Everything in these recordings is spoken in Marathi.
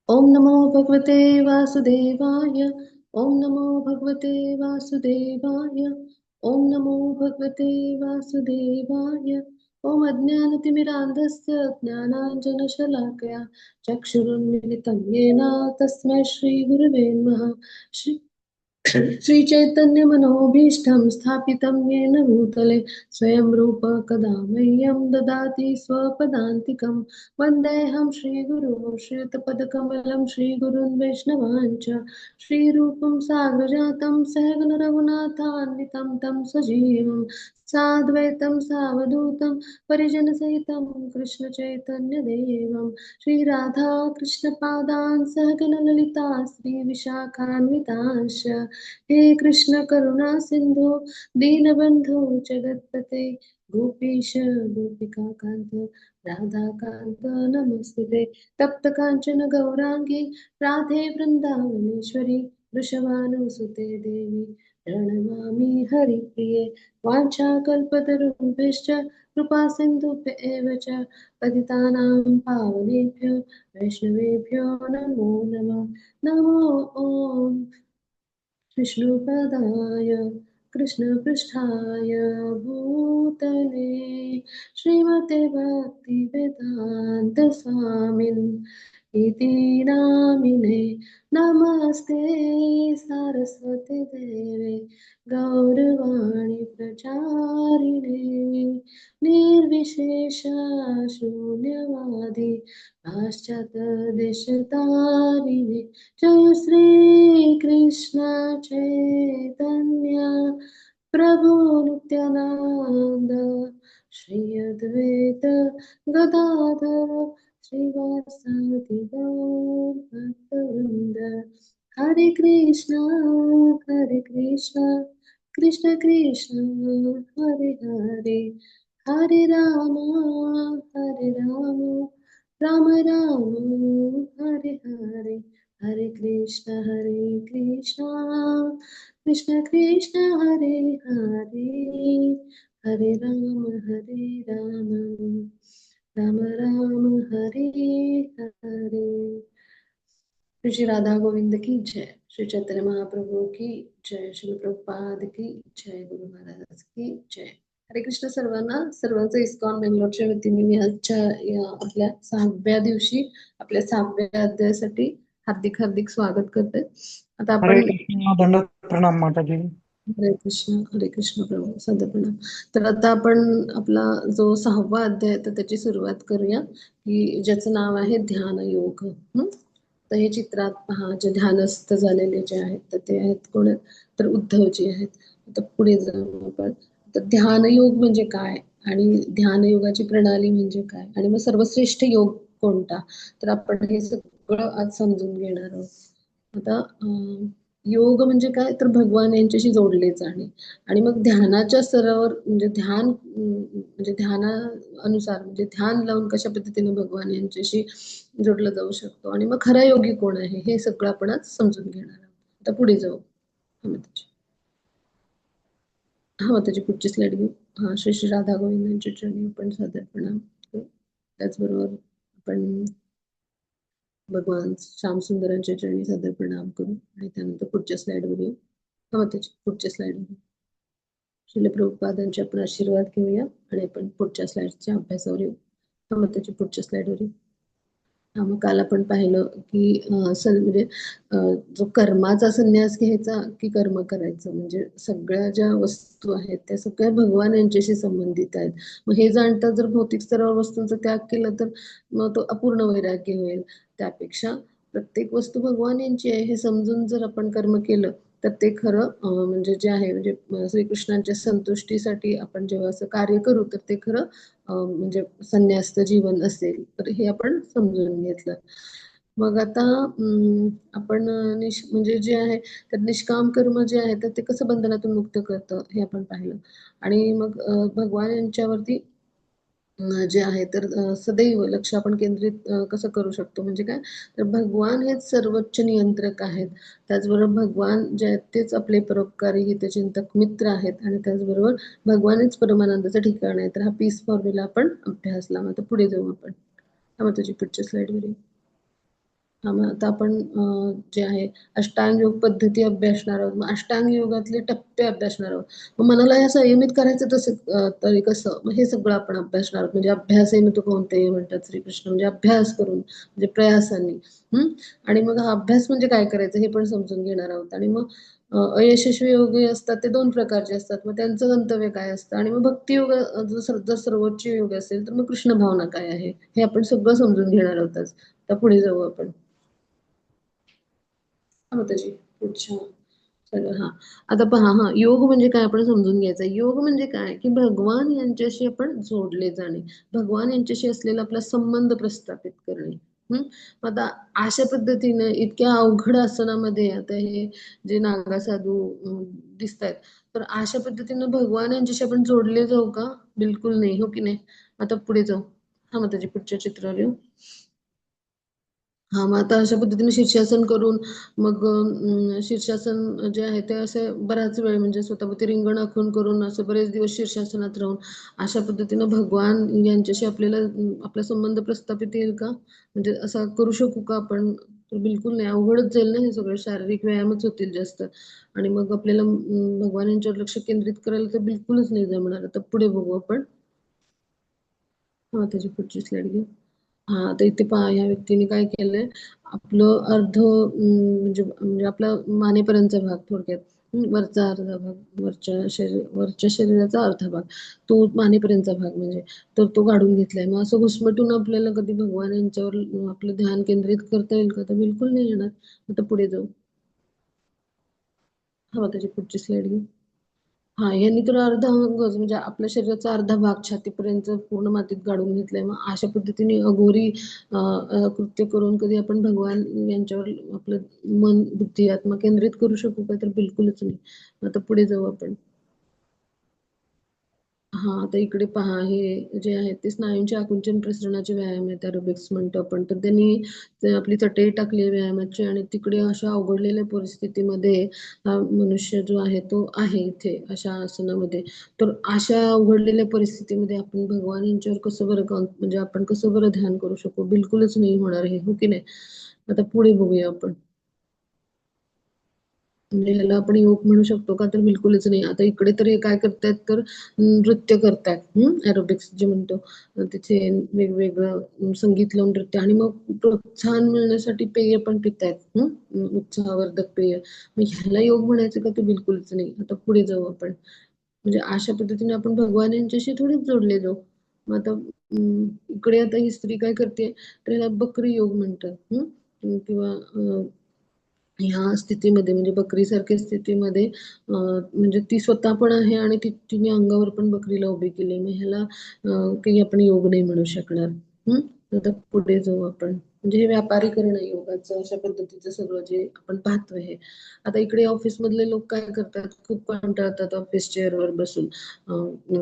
ओम नमो भगवते वासुदेवाय। ओम नमो भगवते वासुदेवाय। ओम नमो भगवते वासुदेवाय। ओम अज्ञानतिमिरान्धस्य ज्ञानाञ्जनशलाकया चक्षुरुन्मिलितं येन तस्मै श्रीगुरवे नमः। श्री श्रीचैतन्यमनोभीष्टं स्थापितं येन भूतले स्वयं रूप कदा मह्यं ददाति स्वपदान्तिकं। वन्देऽहं श्रीगुरुं श्रीयुतपदकमलं श्रीगुरुन् वैष्णवाञ्च श्रीरूपं साग्रजातं सहगण रघुनाथान्वितं तं सजीवं साद्वैतं सावधूतं परिजनसहितं कृष्णचैतन्यदेवं श्रीराधा कृष्णपादान् सहगण ललिता श्रीविशाखान्वितांश्च हे कृष्ण करुणा सिंधु दीनबंधु जगतपते गोपीश गोपिका कांत राधा कांत नमस्ते। तप्त कांचन गौरांगी राधे वृंदावनेश्वरी वृषभानुसुते देवी प्रणमामि हरिप्रिये। वाञ्छाकल्पतरुभ्यश्च कृपा सिन्धुभ्य एव च पतितानां पावनेभ्यो वैष्णवेभ्यो नमो नमः। नमो ॐ विष्णुपदाय कृष्णपृष्ठाय भूतले श्रीमते भक्तिवेदान्त स्वामिन् इति नामिने। नमस्ते सरस्वती देवे गौरवाणी प्रचारिणे निर्विशेष शून्यवादी पाश्चात्यदेशतारिणे। जय श्री कृष्ण चैतन्य प्रभु नित्यानंद श्री अद्वैत गदाधर श्रीवासादि गौर भक्तवृंद। हरे कृष्ण कृष्ण कृष्ण हरे हरे हरे राम राम राम हरे हरे हरे कृष्ण कृष्ण कृष्ण हरे हरे हरे राम राम राम हरे हरे। श्री राधा गोविंद की जय। श्री चैतन्य महाप्रभु की जय। श्री प्रभुपाद की जय। गुरु महाराज की जय। हरे कृष्ण सर्वांना। सर्वांचं इस्कॉन बेंगलोरच्या वतीने मी आजच्या या आपल्या 6व्या दिवशी आपल्या 6व्या अध्यायासाठी हार्दिक हार्दिक स्वागत करते। आता हरे आपण कृष्ण दंडवत प्रणाम माताजी। हरे कृष्ण प्रभू सदा प्रणाम। तर आता आपण आपला जो 6वा अध्याय आहे तर त्याची सुरुवात करूया की ज्याचं नाव आहे ध्यान योग। तर हे चित्रात पहा जे ध्यानस्थ झालेले जे आहेत तर ते आहेत कोण आहेत? तर उद्धवजी आहेत। आता पुढे जाऊ आपण। तर ध्यान योग म्हणजे काय आणि ध्यान योगाची प्रणाली म्हणजे काय आणि मग सर्वश्रेष्ठ योग कोणता, तर आपण हे सगळं आज समजून घेणार आहोत। आता योग म्हणजे काय, तर भगवान यांच्याशी जोडले जाणे आणि मग ध्यानाच्या स्तरावर म्हणजे ध्यान म्हणजे ध्यानानुसार म्हणजे ध्यान लावून कशा पद्धतीने भगवान यांच्याशी जोडलं जाऊ शकतो आणि मग खरा योगी कोण आहे हे सगळं आपण आज समजून घेणार आहोत। आता पुढे जाऊ। हा माताची पुढची स्लाइड घेऊ। हा श्री श्री राधा गोविंदांच्या चरणी आपण सादर प्रणाम करू। त्याचबरोबर आपण भगवान श्याम सुंदरांच्या चरणी सादर प्रणाम करू आणि त्यानंतर पुढच्या स्लाइडवर येऊ। हा माताजी पुढच्या स्लाइडवर श्रील प्रभुपादांचे आपण आशीर्वाद घेऊया आणि आपण पुढच्या स्लाइडच्या अभ्यासावर येऊ। हा माताजी पुढच्या स्लाइडवर येऊ। मग काल आपण पाहिलं की म्हणजे जो कर्माचा संन्यास घ्यायचा की कर्म करायचं, म्हणजे सगळ्या ज्या वस्तू आहेत त्या सगळ्या भगवान यांच्याशी संबंधित आहेत। मग हे जाणता जर भौतिक स्तरावर वस्तूंचा त्याग केला तर मग तो अपूर्ण वैराग्य होईल। त्यापेक्षा प्रत्येक वस्तू भगवान यांची आहे हे समजून जर आपण कर्म केलं तर ते खरं म्हणजे जे आहे म्हणजे श्रीकृष्णांच्या संतुष्टीसाठी आपण जेव्हा असं कार्य करू तर ते खरं म्हणजे संन्यास्त जीवन असेल। तर हे आपण समजून घेतलं। मग आता आपण म्हणजे जे आहे तर निष्काम कर्म जे आहे तर ते कसं बंधनातून मुक्त करतं हे आपण पाहिलं। आणि मग भगवान यांच्यावरती जे आहे तर सदैव लक्ष आपण केंद्रित कसं करू शकतो, म्हणजे काय, तर भगवान हेच सर्वोच्च नियंत्रक आहेत। त्याचबरोबर भगवान जे आहेत तेच आपले परोपकारी हितचिंतक मित्र आहेत आणि त्याचबरोबर भगवानच परमानंदाचं ठिकाण आहे। तर हा पीस फॉर्म्युला आपण अभ्यासला। आता पुढे जाऊ आपण। हा मग त्याची पुढच्या स्लाइडवर येऊ. हा मग आता आपण जे आहे अष्टांग योग पद्धती अभ्यासणार आहोत. मग अष्टांग योगातले टप्पे अभ्यासणार आहोत. मग मनाला हे संयमित करायचं तरी कसं, मग हे सगळं आपण अभ्यासणार आहोत. म्हणजे अभ्यास तो कोणते म्हणतात श्रीकृष्ण, म्हणजे अभ्यास करून म्हणजे प्रयासाने. आणि मग हा अभ्यास म्हणजे काय करायचं हे पण समजून घेणार आहोत. आणि मग अयशस्वी योग असतात ते 2 प्रकारचे असतात. मग त्यांचं गंतव्य काय असतं, आणि मग भक्ती योग जर सर्वोच्च योग असेल तर मग कृष्ण भावना काय आहे, हे आपण सगळं समजून घेणार आहोत. आता पुढे जाऊ आपण. मग त्याची पुढच्या हा आता पहा, योग म्हणजे काय आपण समजून घ्यायचं. योग म्हणजे काय, की भगवान यांच्याशी आपण जोडले जाणे, भगवान यांच्याशी असलेला आपला संबंध प्रस्थापित करणे. आता अशा पद्धतीने इतक्या अवघड आसनामध्ये आता हे जे नागासाधू दिसत आहेत, तर अशा पद्धतीने भगवान यांच्याशी आपण जोडले जाऊ का? बिलकुल नाही, हो की नाही. आता पुढे जाऊ. हा मग त्याची पुढच्या चित्रावर येऊ. मग आता अशा पद्धतीने शीर्षासन करून मग शीर्षासन जे आहे ते असे बराच वेळ म्हणजे स्वतःभोवती रिंगण आखून करून असं बरेच दिवस शीर्षासनात राहून अशा पद्धतीनं भगवान यांच्याशी आपल्याला आपला संबंध प्रस्थापित येईल का? म्हणजे असा करू शकू का आपण? तर बिलकुल नाही, अवघडच जाईल ना. हे सगळे शारीरिक व्यायामच होतील जास्त, आणि मग आपल्याला भगवान यांच्यावर लक्ष केंद्रित करायला तर बिलकुलच नाही जमणार. आता पुढे बघू आपण. त्याची पुढची स्लाइड घेऊ. तर इथे पहा, या व्यक्तीने काय केलंय, आपलं अर्ध म्हणजे म्हणजे आपला मानेपर्यंतचा भाग थोडक्यात, वरचा अर्धा भाग, वरच्या शरीराचा अर्धा भाग, तो मानेपर्यंतचा भाग म्हणजे, तर तो काढून घेतलाय. मग असं घुसमटून आपल्याला कधी भगवान यांच्यावर आपलं ध्यान केंद्रित करता येईल का? तर बिलकुल नाही येणार. आता पुढे जाऊ. त्याची पुढची स्लाइड घेऊ. यांनी तर अर्धा अंगच म्हणजे आपल्या शरीराचा अर्धा भाग छातीपर्यंत पूर्ण मातीत गाडून घेतलाय. मग अशा पद्धतीने अघोरी कृत्य करून कधी आपण भगवान यांच्यावर आपलं मन, बुद्धी, आत्मा केंद्रित करू शकू का? तर बिलकुलच नाही. आता पुढे जाऊ आपण. आता इकडे पहा, हे जे आहेत ते स्नायूंचे आकुंचन प्रसरणाचे व्यायाम आहेत, एरोबिक्स म्हणतो आपण. तर त्यांनी आपली चटई टाकली व्यायामाची, आणि तिकडे अशा अवघडलेल्या परिस्थितीमध्ये हा मनुष्य जो आहे तो आहे इथे अशा आसनामध्ये. तर अशा अवघडलेल्या परिस्थितीमध्ये आपण भगवान यांच्यावर कसं बरं म्हणजे आपण कसं बरं ध्यान करू शकू? बिलकुलच नाही होणार हे, हो की नाही. आता पुढे बघूया आपण. म्हणजे ह्याला आपण योग म्हणू शकतो का? तर बिलकुलच नाही. आता इकडे तर हे काय करतायत, तर नृत्य करतायत, एरोबिक्स जे म्हणतो. तिथे वेगवेगळं संगीत लावून नृत्य, आणि मग प्रोत्साहन मिळण्यासाठी पेय पण पितायत, उत्साहवर्धक पेय. मग ह्याला योग म्हणायचं का? तर बिलकुलच नाही. आता पुढे जाऊ आपण. म्हणजे अशा पद्धतीने आपण भगवान यांच्याशी थोडीच जोडले जाऊ. मग आता इकडे आता ही स्त्री काय करते, तर ह्याला बकरी योग म्हणतात. किंवा ह्या स्थितीमध्ये म्हणजे बकरीसारख्या स्थितीमध्ये म्हणजे ती स्वतः पण आहे, आणि तिने अंगावर पण बकरीला उभी केली. मग ह्याला काही आपण योग नाही म्हणू शकणार. आता पुढे जाऊ आपण. म्हणजे हे व्यापारीकरण आहे योगाचं, अशा पद्धतीचं सगळं जे आपण पाहतोय हे. आता इकडे ऑफिस मधले लोक काय करतात, खूप कंटाळतात ऑफिस चेअरवर बसून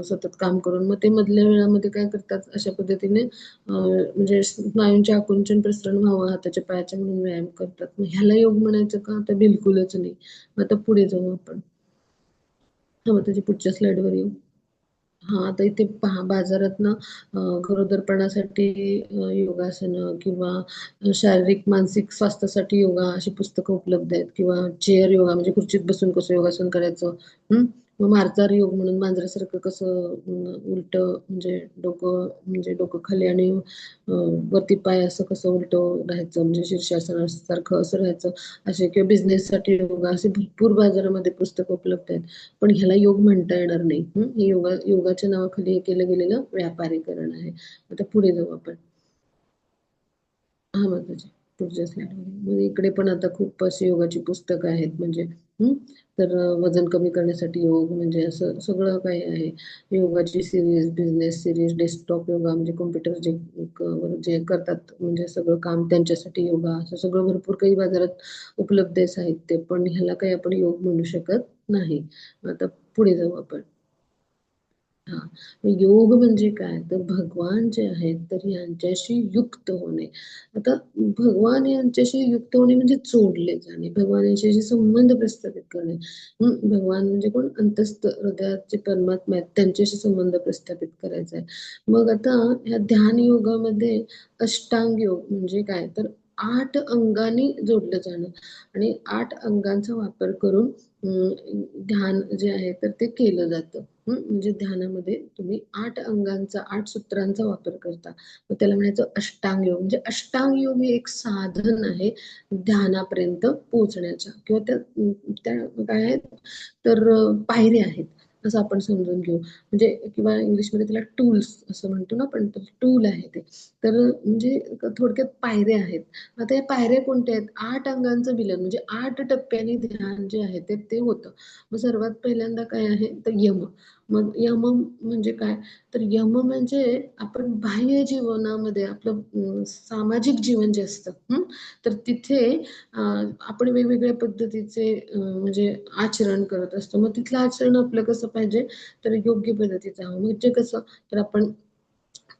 सतत काम करून. मग ते मधल्या वेळामध्ये काय करतात, अशा पद्धतीने म्हणजे स्नायूंचे आकुंचन प्रसरण व्हावं हाताच्या पायाच्या म्हणून व्यायाम करतात. मग ह्याला योग म्हणायचं का? तर बिलकुलच नाही. आता पुढे जाऊ आपण. मग त्याची पुढच्या स्लाइडवर येऊ. आता इथे पहा, बाजारात ना गरोदरपणासाठी योगासनं किंवा शारीरिक मानसिक स्वास्थ्यासाठी योगा अशी पुस्तकं उपलब्ध आहेत, किंवा चेअर योगा म्हणजे खुर्चीत बसून कसं योगासन करायचं. मग मार्जार योग म्हणून मांजरासारखं कसं उलट म्हणजे डोकं खाली, आणि वरती पाय असं कसं उलट राहायचं, म्हणजे शीर्षासनासारखं असं राहायचं. असे किंवा बिझनेससाठी योगा, असे भरपूर बाजारामध्ये पुस्तकं उपलब्ध आहेत. पण ह्याला योग म्हणता येणार नाही. हे योगाच्या नावाखाली हे केलं गेलेलं व्यापारीकरण आहे. आता पुढे जाऊ आपण. त्याची पुढच्या स्लाइडमध्ये. म्हणजे इकडे पण आता खूप अशी योगाची पुस्तकं आहेत, म्हणजे तर वजन कमी करण्यासाठी योग, म्हणजे असं सगळं काही आहे. योगाची series, business series, desktop yoga म्हणजे कॉम्प्युटर जे करतात म्हणजे सगळं काम त्यांच्यासाठी योगा, असं सगळं भरपूर काही बाजारात उपलब्ध आहे साहित्य. पण ह्याला काही आपण योग म्हणू शकत नाही. आता पुढे जाऊ आपण. हा, मग योग म्हणजे काय तर भगवान जे आहेत तर यांच्याशी युक्त होणे. आता भगवान यांच्याशी युक्त होणे म्हणजे जोडले जाणे, भगवान यांच्याशी संबंध प्रस्थापित करणे. भगवान म्हणजे कोण, अंतस्थ हृदयाचे परमात्मा आहेत, त्यांच्याशी संबंध प्रस्थापित करायचा आहे. मग आता ह्या ध्यान योगामध्ये अष्टांग योग म्हणजे काय तर 8 अंगांनी जोडलं जाणं आणि 8 अंगांचा वापर करून ध्यान जे आहे तर ते केलं जातं. म्हणजे ध्यानामध्ये तुम्ही 8 अंगांचा, 8 सूत्रांचा वापर करता. मग त्याला म्हणायचं अष्टांग योग. म्हणजे अष्टांग योग हे एक साधन आहे ध्यानापर्यंत पोहोचण्याच्या, किंवा त्या काय आहेत तर पायऱ्या आहेत असं आपण समजून घेऊ. म्हणजे किंवा इंग्लिशमध्ये त्याला टूल्स असं म्हणतो ना आपण, तर टूल आहे ते. तर म्हणजे थोडक्यात पायऱ्या आहेत. आता या पायऱ्या कोणत्या आहेत, 8 अंगांचं मिलन म्हणजे 8 टप्प्यांनी ध्यान जे आहे ते होतं. मग सर्वात पहिल्यांदा काय आहे तर यम. मग यम म्हणजे काय तर यम म्हणजे आपण बाह्य जीवनामध्ये आपलं सामाजिक जीवन जे असतं तर तिथे आपण वेगवेगळ्या पद्धतीचे म्हणजे आचरण करत असतो. मग तिथलं आचरण आपलं कसं पाहिजे तर योग्य पद्धतीचं हवं. म्हणजे कसं तर आपण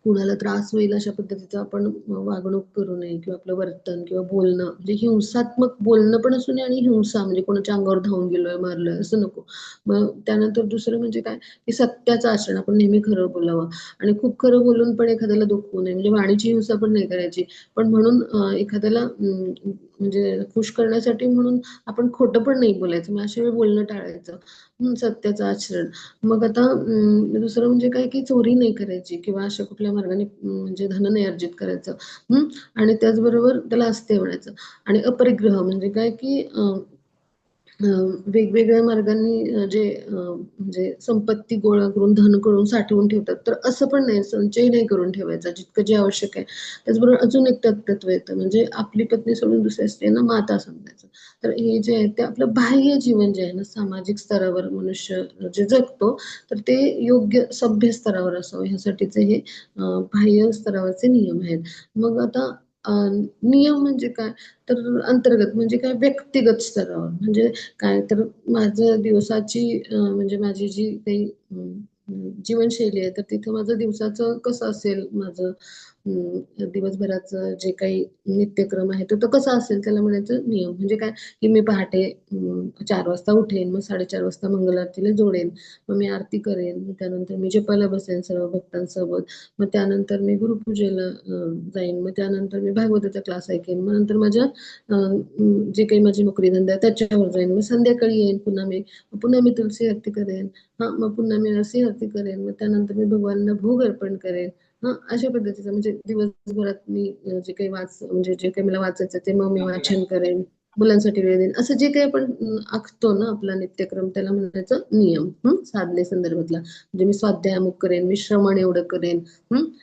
कुणाला त्रास होईल अशा पद्धतीचं आपण वागणूक करू नये, किंवा आपलं वर्तन किंवा बोलणं म्हणजे हिंसात्मक बोलणं पण असू नये आणि हिंसा म्हणजे कोणाच्या अंगावर धावून गेलोय, मारलोय असं नको. मग त्यानंतर दुसरं म्हणजे काय की सत्याचं आचरण, आपण नेहमी खरं बोलावं आणि खूप खरं बोलून पण एखाद्याला दुखवू नये. म्हणजे वाणीची हिंसा पण नाही करायची. पण म्हणून एखाद्याला म्हणजे खुश करण्यासाठी म्हणून आपण खोटं पण नाही बोलायचं. मग अशा वेळी बोलणं टाळायचं. सत्याचं आचरण. मग आता दुसरं म्हणजे काय की चोरी नाही करायची, किंवा अशा कुठल्या मार्गाने म्हणजे धन नाही अर्जित करायचं. आणि त्याचबरोबर त्याला अस्तेय म्हणायचं. आणि अपरिग्रह म्हणजे काय की वेगवेगळ्या मार्गांनी जे म्हणजे संपत्ती गोळा करून, धन करून साठवून ठेवतात, तर असं पण नाही, संचय नाही करून ठेवायचा, जितकं जे आवश्यक आहे. त्याचबरोबर अजून एक त्यात तत्व येतं, म्हणजे आपली पत्नी सोडून दुसऱ्या स्त्रियांना माता समजायचं. तर हे जे आहे ते आपलं बाह्य जीवन जे आहे ना, सामाजिक स्तरावर मनुष्य जे जगतो, तर ते योग्य सभ्य स्तरावर असावं ह्यासाठीचे हे बाह्य स्तरावरचे नियम आहेत. मग आता नियम म्हणजे काय तर अंतर्गत म्हणजे काय व्यक्तिगत स्तरावर म्हणजे काय तर माझं दिवसाची म्हणजे माझी जी काही जीवनशैली आहे तर तिथं माझं दिवसाचं कसं असेल, माझं दिवसभराचं जे काही नित्यक्रम आहे तो कसा असेल त्याला म्हणायचं नियम. म्हणजे काय की मी पहाटे 4 वाजता उठेन, मग 4:30 वाजता मंगल आरतीला जोडेन, मग मी आरती करेन, मग त्यानंतर मी जपायला बसेन सर्व भक्तांसोबत, मग त्यानंतर मी गुरुपूजेला जाईन, मग त्यानंतर मी भागवताचा क्लास ऐकेन, मग नंतर माझ्या जे काही माझी नोकरी धंदा त्याच्यावर जाईन, मग संध्याकाळी येईन पुन्हा मी तुलसी आरती करेन, मग पुन्हा मी अशी आरती करेन, मग त्यानंतर मी भगवानांना भोग अर्पण करेन. अशा पद्धतीचं म्हणजे दिवसभरात मी जे काही म्हणजे जे काही मला वाचायचं ते मग मी वाचन करेन, मुलांसाठी वेळ देईन, असं जे काही आपण आखतो ना आपला नित्यक्रम त्याला म्हणायचं नियम. साधने संदर्भातला म्हणजे मी स्वाध्याय अमुक करेन, मी श्रवण एवढं करेन,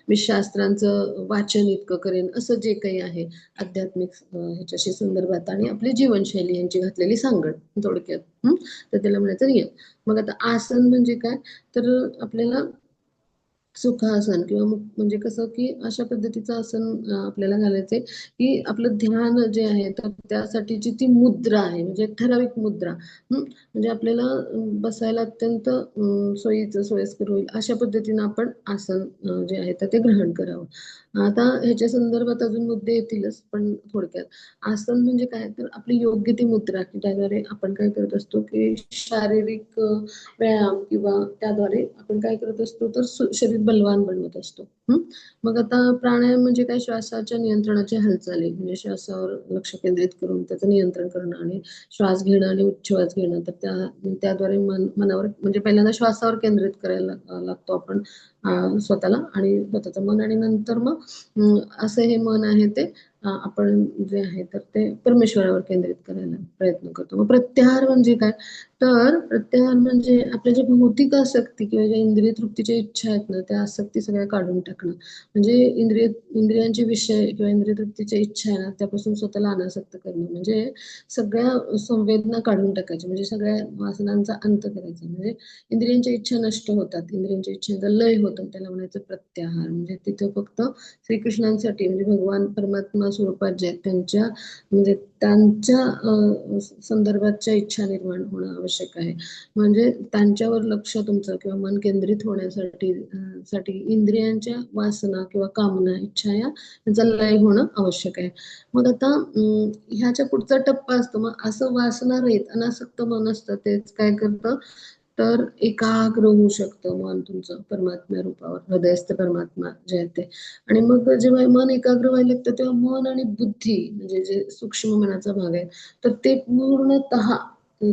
मी शास्त्रांचं वाचन इतकं करेन, असं जे काही आहे आध्यात्मिक ह्याच्याशी संदर्भात आणि आपली जीवनशैली यांची घातलेली सांगड थोडक्यात. तर त्याला म्हणायचं नियम. मग आता आसन म्हणजे काय तर आपल्याला सुखासन किंवा म्हणजे कसं की अशा पद्धतीचं आसन आपल्याला घालायचंय की आपलं ध्यान जे आहे तर त्यासाठीची ती मुद्रा आहे, म्हणजे एक ठराविक मुद्रा. म्हणजे आपल्याला बसायला अत्यंत सोयीचं सोयीस्कर होईल अशा पद्धतीनं आपण आसन जे आहे तर ते ग्रहण करावं. आता ह्याच्या संदर्भात अजून मुद्दे येतीलच, पण थोडक्यात आसन म्हणजे काय तर आपली योग्य ती मुद्रा की त्याद्वारे आपण काय करत असतो की शारीरिक व्यायाम किंवा त्याद्वारे आपण काय करत असतो तर शरीर बलवान बनवत असतो. मग आता प्राणायाम म्हणजे काय श्वासाच्या नियंत्रणाची हालचाली, म्हणजे श्वासावर लक्ष केंद्रित करून त्याचं नियंत्रण करणं आणि श्वास घेणं आणि उच्छ्वास घेणं, तर त्याद्वारे मनावर म्हणजे पहिल्यांदा श्वासावर केंद्रित करायला लागतो आपण स्वतःला आणि स्वतःचं मन, आणि नंतर मग असं हे मन आहे ते आपण जे आहे तर ते परमेश्वरावर केंद्रित करायला प्रयत्न करतो. मग प्रत्याहार म्हणजे काय तर प्रत्याहार म्हणजे आपल्या ज्या भौतिक आसक्ती किंवा ज्या इंद्रिय तृप्तीच्या इच्छा आहेत ना त्या आसक्ती सगळ्या काढून टाकणं. म्हणजे इंद्रियांचे विषय किंवा इंद्रिय तृप्तीच्या इच्छा आहे ना त्यापासून स्वतःला अनासक्त करणं, म्हणजे सगळ्या संवेदना काढून टाकायच्या, म्हणजे सगळ्या वासनांचा अंत करायचा. म्हणजे इंद्रियांच्या इच्छा नष्ट होतात, इंद्रियांच्या इच्छेचा लय होतो, त्याला म्हणायचं प्रत्याहार. म्हणजे तिथं फक्त श्रीकृष्णांसाठी म्हणजे भगवान परमात्मा स्वरूपात जे त्यांच्या म्हणजे त्यांच्या संदर्भातच्या इच्छा निर्माण होणं आवश्यक आहे. म्हणजे त्यांच्यावर लक्ष तुमचं किंवा मन केंद्रित होण्यासाठी साठी इंद्रियांच्या वासना किंवा कामना, इच्छा यांचा लय होणं आवश्यक आहे. मग आता ह्याच्या पुढचा टप्पा असतो. मग असं वासना रहित अनासक्त मन असतं तेच काय करतं, तर एकाग्र होऊ शकतं मन तुमचं परमात्म्या रूपावर, हृदयस्थ परमात्मा जे आहे ते. आणि मग जेव्हा मन एकाग्र व्हायला लागतं तेव्हा मन आणि बुद्धी म्हणजे जे सूक्ष्म मनाचा भाग आहे, तर ते पूर्णतः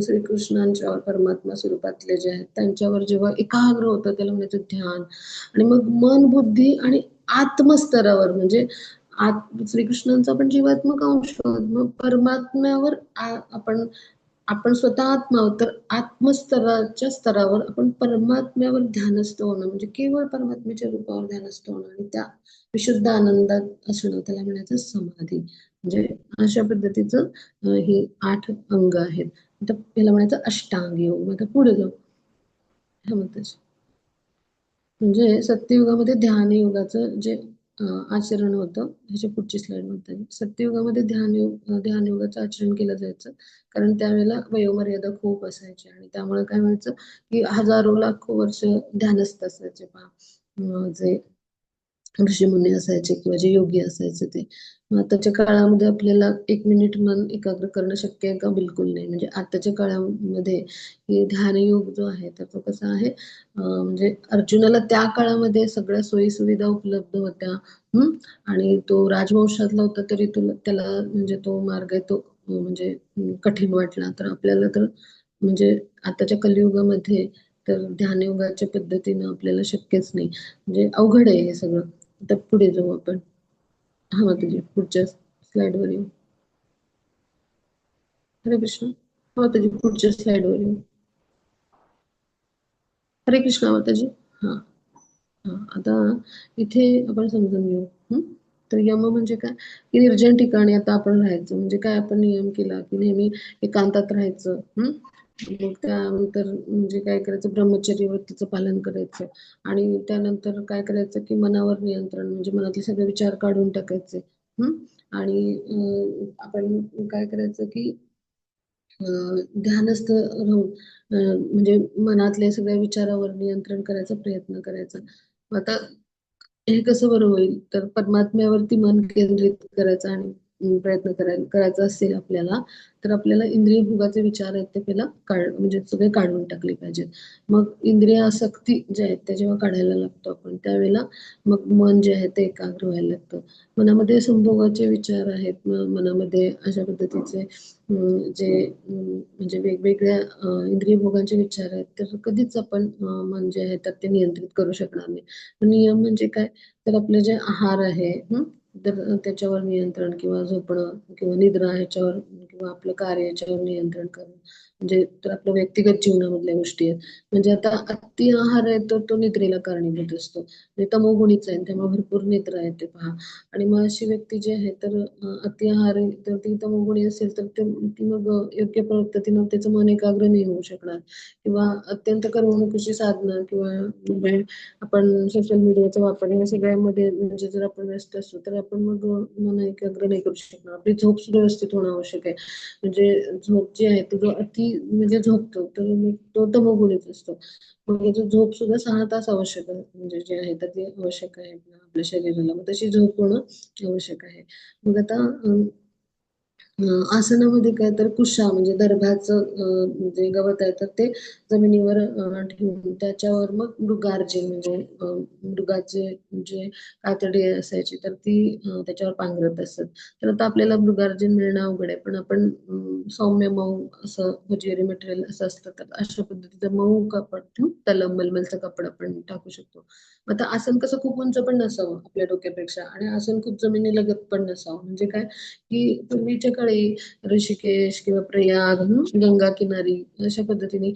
श्रीकृष्णांच्या परमात्मा स्वरूपातले जे आहेत त्यांच्यावर जेव्हा एकाग्र होतं त्याला म्हणायचं ध्यान. आणि मग मन, बुद्धी आणि आत्मस्तरावर म्हणजे श्रीकृष्णांचा पण जीवात्मक अंश आहोत. मग परमात्म्यावर आपण आपण स्वतः आत्मा आहोत, तर आत्मस्तराच्या स्तरावर आपण परमात्म्यावर ध्यानस्थ होणं म्हणजे केवळ परमात्म्याच्या रूपावर ध्यानस्थ होणं आणि त्या विशुद्ध आनंदात असणं त्याला म्हणायचं समाधी. म्हणजे अशा पद्धतीचं हे 8 अंग आहेत. आता याला म्हणायचं अष्टांग योग. मग आता पुढे जाऊ. हा म्हणतात म्हणजे सत्ययुगामध्ये ध्यान योगाचं जे आचरण होतं ह्याच्या पुढची स्लाइड म्हणते. सत्ययुगामध्ये ध्यान योगाचं आचरण केलं जायचं कारण त्यावेळेला वयोमर्यादा खूप असायची आणि त्यामुळे काय व्हायचं की हजारो लाखो वर्ष ध्यानस्थ असायचे पहा जे ऋषीमुनी असायचे किंवा जे योगी असायचे ते. आताच्या काळामध्ये आपल्याला 1 मिनिट मन एकाग्र करणं शक्य आहे का? बिलकुल नाही. म्हणजे आताच्या काळामध्ये हे ध्यानयोग जो आहे तर तो कसा आहे म्हणजे अर्जुनाला त्या काळामध्ये सगळ्या सोयी सुविधा उपलब्ध होत्या. आणि तो राजवंशातला होता तरी त्याला म्हणजे तो मार्ग आहे तो म्हणजे कठीण वाटला. तर आपल्याला तर म्हणजे आताच्या कलियुगामध्ये तर ध्यानयोगाच्या पद्धतीनं आपल्याला शक्यच नाही. म्हणजे अवघड आहे हे सगळं. आता पुढे जाऊ आपण. हा माताजी पुढच्या स्लाइडवर येऊ. हरे कृष्ण. माताजी पुढच्या स्लाइडवर येऊ. हरे कृष्ण माताजी. हा हा आता इथे आपण समजून घेऊ. तर यम म्हणजे काय की निर्जन ठिकाणी आता आपण राहायचं. म्हणजे काय आपण नियम केला की नेहमी एकांतात राहायचं. मग त्यानंतर म्हणजे काय करायचं ब्रह्मचर्य व्रतीचं पालन करायचं आणि त्यानंतर काय करायचं की मनावर नियंत्रण म्हणजे मनातले सगळे विचार काढून टाकायचे. आणि आपण काय करायचं की ध्यानस्थ राहून म्हणजे मनातल्या सगळ्या विचारावर नियंत्रण करायचा प्रयत्न करायचा. आता हे कसं बरं होईल तर परमात्म्यावरती मन केंद्रित करायचं आणि प्रयत्न करायचा असेल आपल्याला तर आपल्याला इंद्रिय भोगाचे विचार आहेत ते पहिला म्हणजे सगळे काढून टाकले पाहिजेत. मग इंद्रिय आसक्ती जे आहेत ते जेव्हा काढायला लागतो आपण त्यावेळेला मग मन जे आहे ते एकाग्र व्हायला लागतं. मनामध्ये संभोगाचे विचार आहेत मनामध्ये अशा पद्धतीचे जे म्हणजे वेगवेगळ्या इंद्रिय भोगांचे विचार आहेत तर कधीच आपण मन जे आहे तर ते नियंत्रित करू शकणार नाही. नियम म्हणजे काय तर आपले जे आहार आहे तर त्याच्यावर नियंत्रण किंवा झोपणं किंवा निद्रा ह्याच्यावर किंवा आपलं कार्य याच्यावर नियंत्रण करणं म्हणजे तर आपल्या व्यक्तिगत जीवनामधल्या गोष्टी आहेत. म्हणजे आता अति आहार आहे तर तो निद्रेला कारणीभूत असतो. म्हणजे तमोगुणीच आहे त्यामुळे भरपूर निद्रा येते पहा. आणि मग अशी व्यक्ती जी आहे तर अति आहार आहे तर ती तमोगुणी असेल तर ती मग योग्य पद्धतीनं त्याचं मन एकाग्र नाही होऊ शकणार किंवा अत्यंत करमणुकीची साधनं किंवा आपण सोशल मीडियाचा वापर या सगळ्यामध्ये म्हणजे जर आपण व्यस्त असतो तर आपण मग मन एकाग्र नाही करू शकणार. आपली झोप सुद्धा व्यवस्थित होणं आवश्यक आहे. म्हणजे झोप जी आहे तो जो अति म्हणजे झोपतो तर मग तो तमोगुणीच असतो. मग याची झोप सुद्धा 6 तास आवश्यक आहे म्हणजे जे आहे तर ते आवश्यक आहे आपल्या शरीराला. मग तशी झोप होणं आवश्यक आहे. मग आता आसनामध्ये काय तर कुशा म्हणजे दर्भाचं जे गवत आहे तर ते जमिनीवर ठेवून त्याच्यावर मग मृगार्जिन म्हणजे मृगाचे जे कातडी असायची तर ती त्याच्यावर पांघरत असत. तर आता आपल्याला मृगार्जिन मिळणं अवघड आहे पण आपण सौम्य मऊ असं होजिअरी मटेरियल असं असतं तर अशा पद्धतीचं मऊ कापड ठेवून त्याला मलमलचं कापड आपण टाकू शकतो. आता आसन कसं खूप उंच पण नसावं आपल्या डोक्यापेक्षा आणि आसन खूप जमिनीलगत पण नसावं. म्हणजे काय की पूर्वीच्या काळी ऋषिकेश किंवा प्रयाग गंगा किनारी अशा पद्धतीने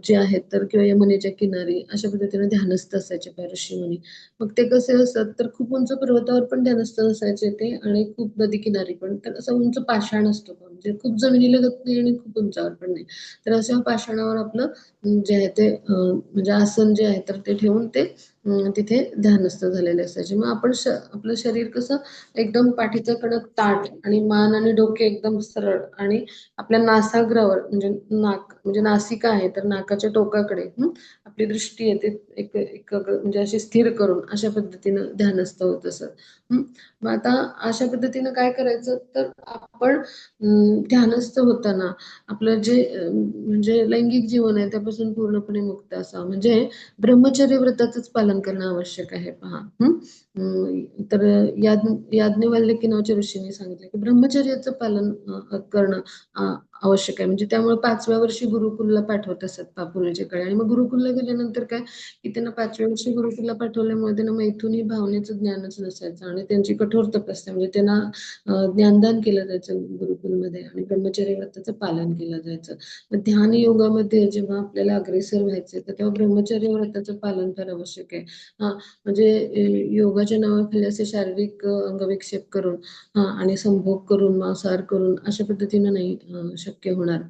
जे आहेत तर किंवा यमुनेच्या किनारी अशा पद्धतीने ध्यानस्थ असायचे पहा ऋषीमुनी. मग ते कसे असतात तर खूप उंच पर्वतावर पण ध्यानस्थ असायचे ते आणि खूप नदी किनारी पण तर असं उंच पाषाण असतो म्हणजे खूप जमिनीलगत नाही आणि खूप उंचावर पण नाही. तर अशा पाषाणावर आपलं जे आहे ते म्हणजे आसन जे आहे तर ते ठेवून ते तिथे ध्यानस्थ झालेले असायचे. मग आपण आपलं शरीर कसं एकदम पाठीचं कडक ताठ आणि मान आणि डोके एकदम सरळ आणि आपल्या नासाग्रावर म्हणजे नाक म्हणजे नासिका आहे तर नाकाच्या टोकाकडे आपली दृष्टी आहे ते एक म्हणजे अशी स्थिर करून अशा पद्धतीनं ध्यानस्थ होत असत. मग आता अशा पद्धतीनं काय करायचं तर आपण ध्यानस्थ होताना आपलं जे म्हणजे लैंगिक जीवन आहे त्यापासून पूर्णपणे मुक्त असावं म्हणजे ब्रह्मचर्य व्रताचंच पालन करणं आवश्यक आहे पहा. तर याज्ञवल्क्य नावाच्या ऋषींनी सांगितलं की ब्रह्मचर्याचं पालन करणं आवश्यक आहे. म्हणजे त्यामुळे 5व्या वर्षी गुरुकुलला पाठवत असत पूर्वीच्या काळी. आणि मग गुरुकुलला गेल्यानंतर काय की त्यांना 5व्या वर्षी गुरुकुलला पाठवल्यामुळे त्यांना मैथुनी भावनेचं ज्ञानच नसायचं आणि त्यांची कठोर तपस्या म्हणजे त्यांना ज्ञानदान केलं जायचं गुरुकुलमध्ये आणि ब्रह्मचर्य व्रताचं पालन केलं जायचं. मग ध्यान योगामध्ये जेव्हा आपल्याला अग्रेसर व्हायचे तर तेव्हा ब्रह्मचर्य व्रताचं पालन फार आवश्यक आहे. म्हणजे योगाच्या नावाखाली असे शारीरिक अंगविक्षेप करून आणि संभोग करून मांसाहार करून अशा पद्धतीनं नाही शक्य होणार.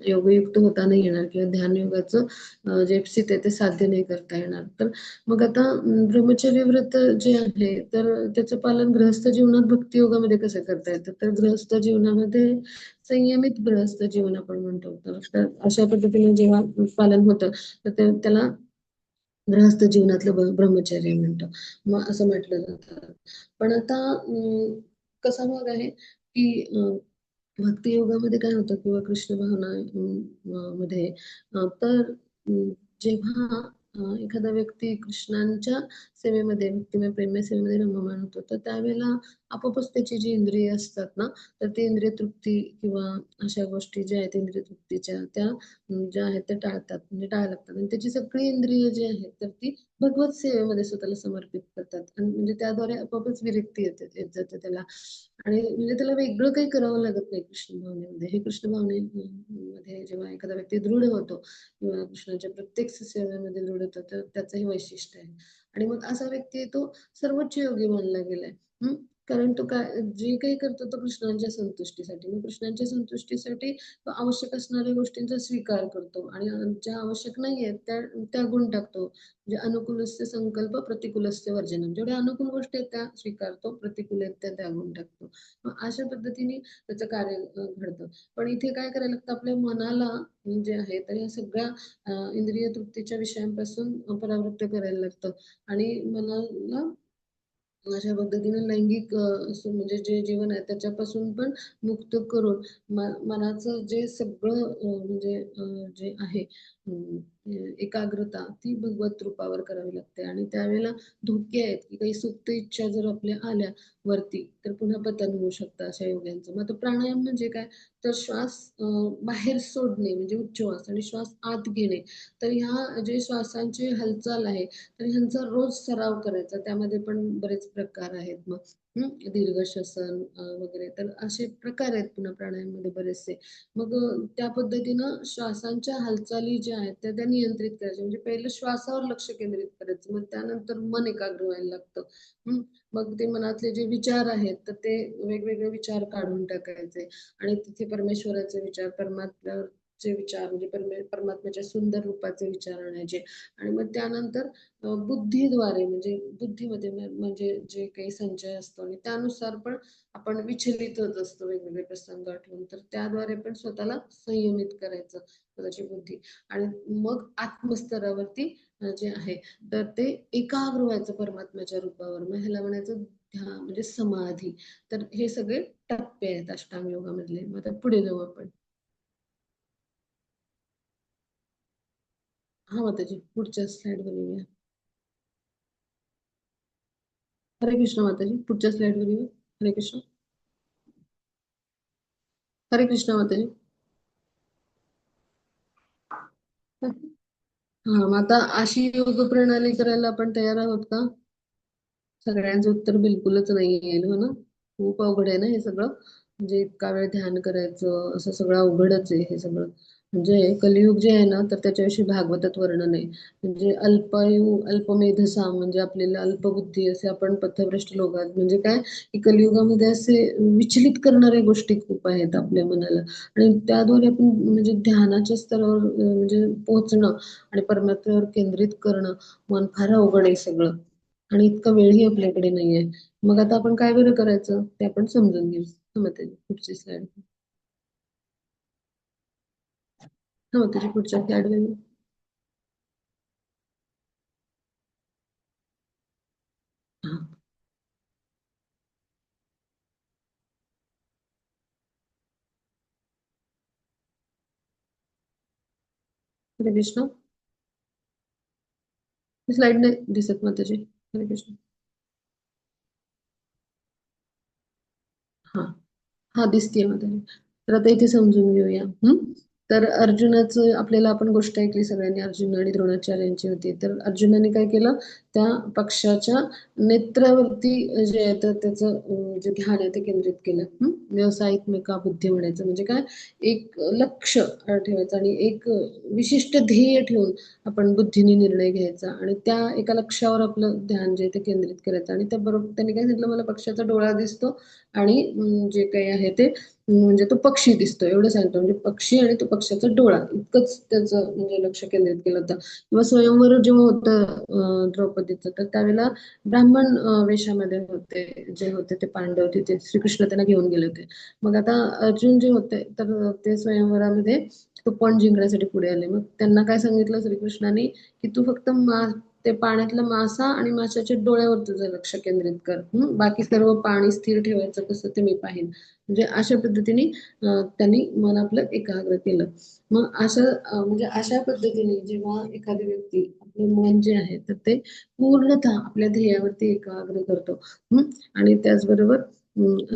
योगयुक्त होता नाही येणार किंवा ध्यान योगाचं जे स्थित आहे ते साध्य नाही करता येणार. तर मग आता ब्रह्मचर्य व्रत जे आहे तर त्याचं पालन गृहस्थ जीवनात भक्ती योगामध्ये कसं करता येतं तर गृहस्थ जीवनामध्ये संयमित गृहस्थ जीवन आपण म्हणतो. तर अशा पद्धतीने जेव्हा पालन होतं तर त्याला गृहस्थ जीवनातलं ब्रह्मचर्य म्हणतं. मग असं म्हटलं जातं. पण आता कसा भाग आहे की भक्ती योगामध्ये काय होतं किंवा कृष्ण भावना मध्ये तर जेव्हा एखादा व्यक्ती कृष्णांच्या सेवेमध्ये भक्तिमय प्रेममय सेवेमध्ये रममाण होतो तर त्यावेळेला आपोआपच त्याची जी इंद्रिय असतात ना तर ते इंद्रिय तृप्ती किंवा अशा गोष्टी ज्या आहेत इंद्रिय तृप्तीच्या त्या ज्या आहेत त्या टाळतात म्हणजे टाळायला लागतात आणि त्याची सगळी इंद्रिय जी आहेत तर ती भगवत सेवेमध्ये स्वतःला समर्पित करतात आणि म्हणजे त्याद्वारे आपोआपच विरक्ती येत जाते त्याला आणि म्हणजे त्याला वेगळं काही करावं लागत नाही कृष्ण भावनेमध्ये. हे कृष्ण भावनेमध्ये जेव्हा एखादा व्यक्ती दृढ होतो किंवा कृष्णाच्या प्रत्येक सेवेमध्ये दृढ होतो तर त्याचं हे वैशिष्ट्य आहे. आणि मग असा व्यक्ती तो सर्वोच्च योगी मानला गेलाय. कारण तो काय जे काही करतो तो कृष्णांच्या संतुष्टीसाठी. मग कृष्णांच्या संतुष्टीसाठी तो आवश्यक असणाऱ्या गोष्टींचा स्वीकार करतो आणि ज्या आवश्यक नाहीयेत त्या त्यागून टाकतो. म्हणजे अनुकूलस्य संकल्प प्रतिकूलस्य वर्जनम. जेवढ्या अनुकूल गोष्टी आहेत त्या स्वीकारतो, प्रतिकूल आहेत त्या त्यागून टाकतो. मग अशा पद्धतीने त्याचं कार्य घडतं. पण इथे काय करायला लागतं आपल्या मनाला जे आहे तर या सगळ्या इंद्रिय तृप्तीच्या विषयांपासून परावृत्त करायला लागतं आणि मनाला अशा पद्धतीने लैंगिक म्हणजे जे जीवन आहे त्याच्यापासून पण मुक्त करून मनाचं जे सगळं म्हणजे जे आहे एकाग्रता ती भगवत रूपावर करावी लागते आणि त्यावेळेला धोके आहेत की काही सुप्त इच्छा जर आपल्या आल्या वरती तर पुन्हा पतन होऊ शकतं अशा योग्यांचं. मग आता प्राणायाम म्हणजे काय तर श्वास बाहेर सोडणे म्हणजे उच्छ्वास आणि श्वास आत घेणे. तर ह्या जे श्वासांची हालचाल आहे तर ह्यांचा रोज सराव करायचा. त्यामध्ये पण बरेच प्रकार आहेत. मग दीर्घ श्वसन वगैरे तर असे प्रकार आहेत पुन्हा प्राणायाममध्ये बरेचसे. मग त्या पद्धतीनं श्वासांच्या हालचाली ज्या आहेत त्या नियंत्रित करायच्या. म्हणजे पहिलं श्वासावर लक्ष केंद्रित करायचं. मग त्यानंतर मन एकाग्र व्हायला लागतं. मग ते मनातले जे विचार आहेत तर ते वेगवेगळे विचार काढून टाकायचे आणि तिथे परमेश्वराचे विचार परमात्म्याचे विचार म्हणजे परमात्म्याच्या सुंदर रूपाचे विचार आणायचे आणि मग त्यानंतर बुद्धीद्वारे म्हणजे बुद्धीमध्ये म्हणजे जे काही संचय असतो आणि त्यानुसार पण आपण विचलित होत असतो वेगवेगळे प्रसंग आठवून तर त्याद्वारे पण स्वतःला संयमित करायचं स्वतःची बुद्धी आणि मग आत्मस्तरावरती जे आहे तर ते एकाग्र व्हायचं परमात्म्याच्या रूपावर. मग ह्याला म्हणायचं ध्यान म्हणजे समाधी. तर हे सगळे टप्पे आहेत अष्टांग योगामधले. मग आता पुढे जाऊ आपण. हा माताजी पुढच्या स्लाइड वर येऊया. हरे कृष्ण माताजी पुढच्या स्लाइड वर येऊ. हरे कृष्ण. हरे कृष्ण माताजी. हा मग आता अशी योग प्रणाली करायला आपण तयार आहोत का? सगळ्यांचं उत्तर बिलकुलच नाही येईल हो ना. खूप अवघड आहे ना हे सगळं म्हणजे इतका वेळ ध्यान करायचं असं सगळं अवघडच आहे हे सगळं. म्हणजे कलियुग जे आहे ना तर त्याच्याविषयी भागवतात वर्णन आहे. म्हणजे अल्पायू अल्पमेधसा म्हणजे आपल्याला अल्पबुद्धी असे आपण पथभ्रष्ट लोक आहोत. म्हणजे काय की कलियुगामध्ये असे विचलित करणाऱ्या गोष्टी खूप आहेत आपल्या मनाला आणि त्याद्वारे आपण म्हणजे ध्यानाच्या स्तरावर म्हणजे पोहोचणं आणि परमात्म्यावर केंद्रित करणं मन फार अवघड आहे सगळं आणि इतका वेळही आपल्याकडे नाहीये. मग आता आपण काय बरं करायचं ते आपण समजून घेऊ. पुढची स्लाइड. हो त्याची पुढच्या स्लाइड. हा. हरे कृष्ण. स्लाइड नाही दिसत माताजी. हरे कृष्ण. हा. हा दिसतीये माताजी. तर आता इथे समजून घेऊया. तर अर्जुनाचं आपल्याला आपण गोष्ट ऐकली सगळ्यांनी अर्जुन आणि द्रोणाचार्यांची होती. तर अर्जुनाने काय केलं त्या पक्षाच्या नेत्रावरती जे आहे तर त्याचं जे ध्यान आहे ते केंद्रित केलं. व्यवसायिकमेका बुद्धी म्हणायचं म्हणजे काय एक लक्ष ठेवायचं आणि एक विशिष्ट ध्येय ठेवून आपण बुद्धीने निर्णय घ्यायचा आणि त्या एका लक्षावर आपलं ध्यान जे आहे ते केंद्रित करायचं आणि त्याबरोबर त्यांनी काय सांगितलं मला पक्षाचा डोळा दिसतो आणि जे काही आहे ते म्हणजे तो पक्षी दिसतो एवढं सांगतो म्हणजे पक्षी आणि तो पक्षाचा डोळा इतकंच त्याचं म्हणजे लक्ष केंद्रित केलं होतं. किंवा स्वयंवर जेव्हा होतं द्रौपदीचं तर त्यावेळेला ब्राह्मण वेशामध्ये होते जे होते ते पांडव तिथे श्रीकृष्ण त्यांना घेऊन गेले होते. मग आता अर्जुन जे होते तर ते स्वयंवरामध्ये तो पण जिंकण्यासाठी पुढे आले. मग त्यांना काय सांगितलं श्रीकृष्णाने की तू फक्त ते पाण्यातला मासा आणि माशाच्या डोळ्यावर तुझं लक्ष केंद्रित कर. बाकी सर्व पाणी स्थिर ठेवायचं कसं ते मी पाहिन. म्हणजे अशा पद्धतीने त्यांनी मन आपलं एकाग्र केलं. मग असं म्हणजे अशा पद्धतीने जेव्हा एखादी व्यक्ती आपलं मन जे आहे तर ते पूर्णतः आपल्या ध्येयावरती एकाग्र करतो. आणि त्याचबरोबर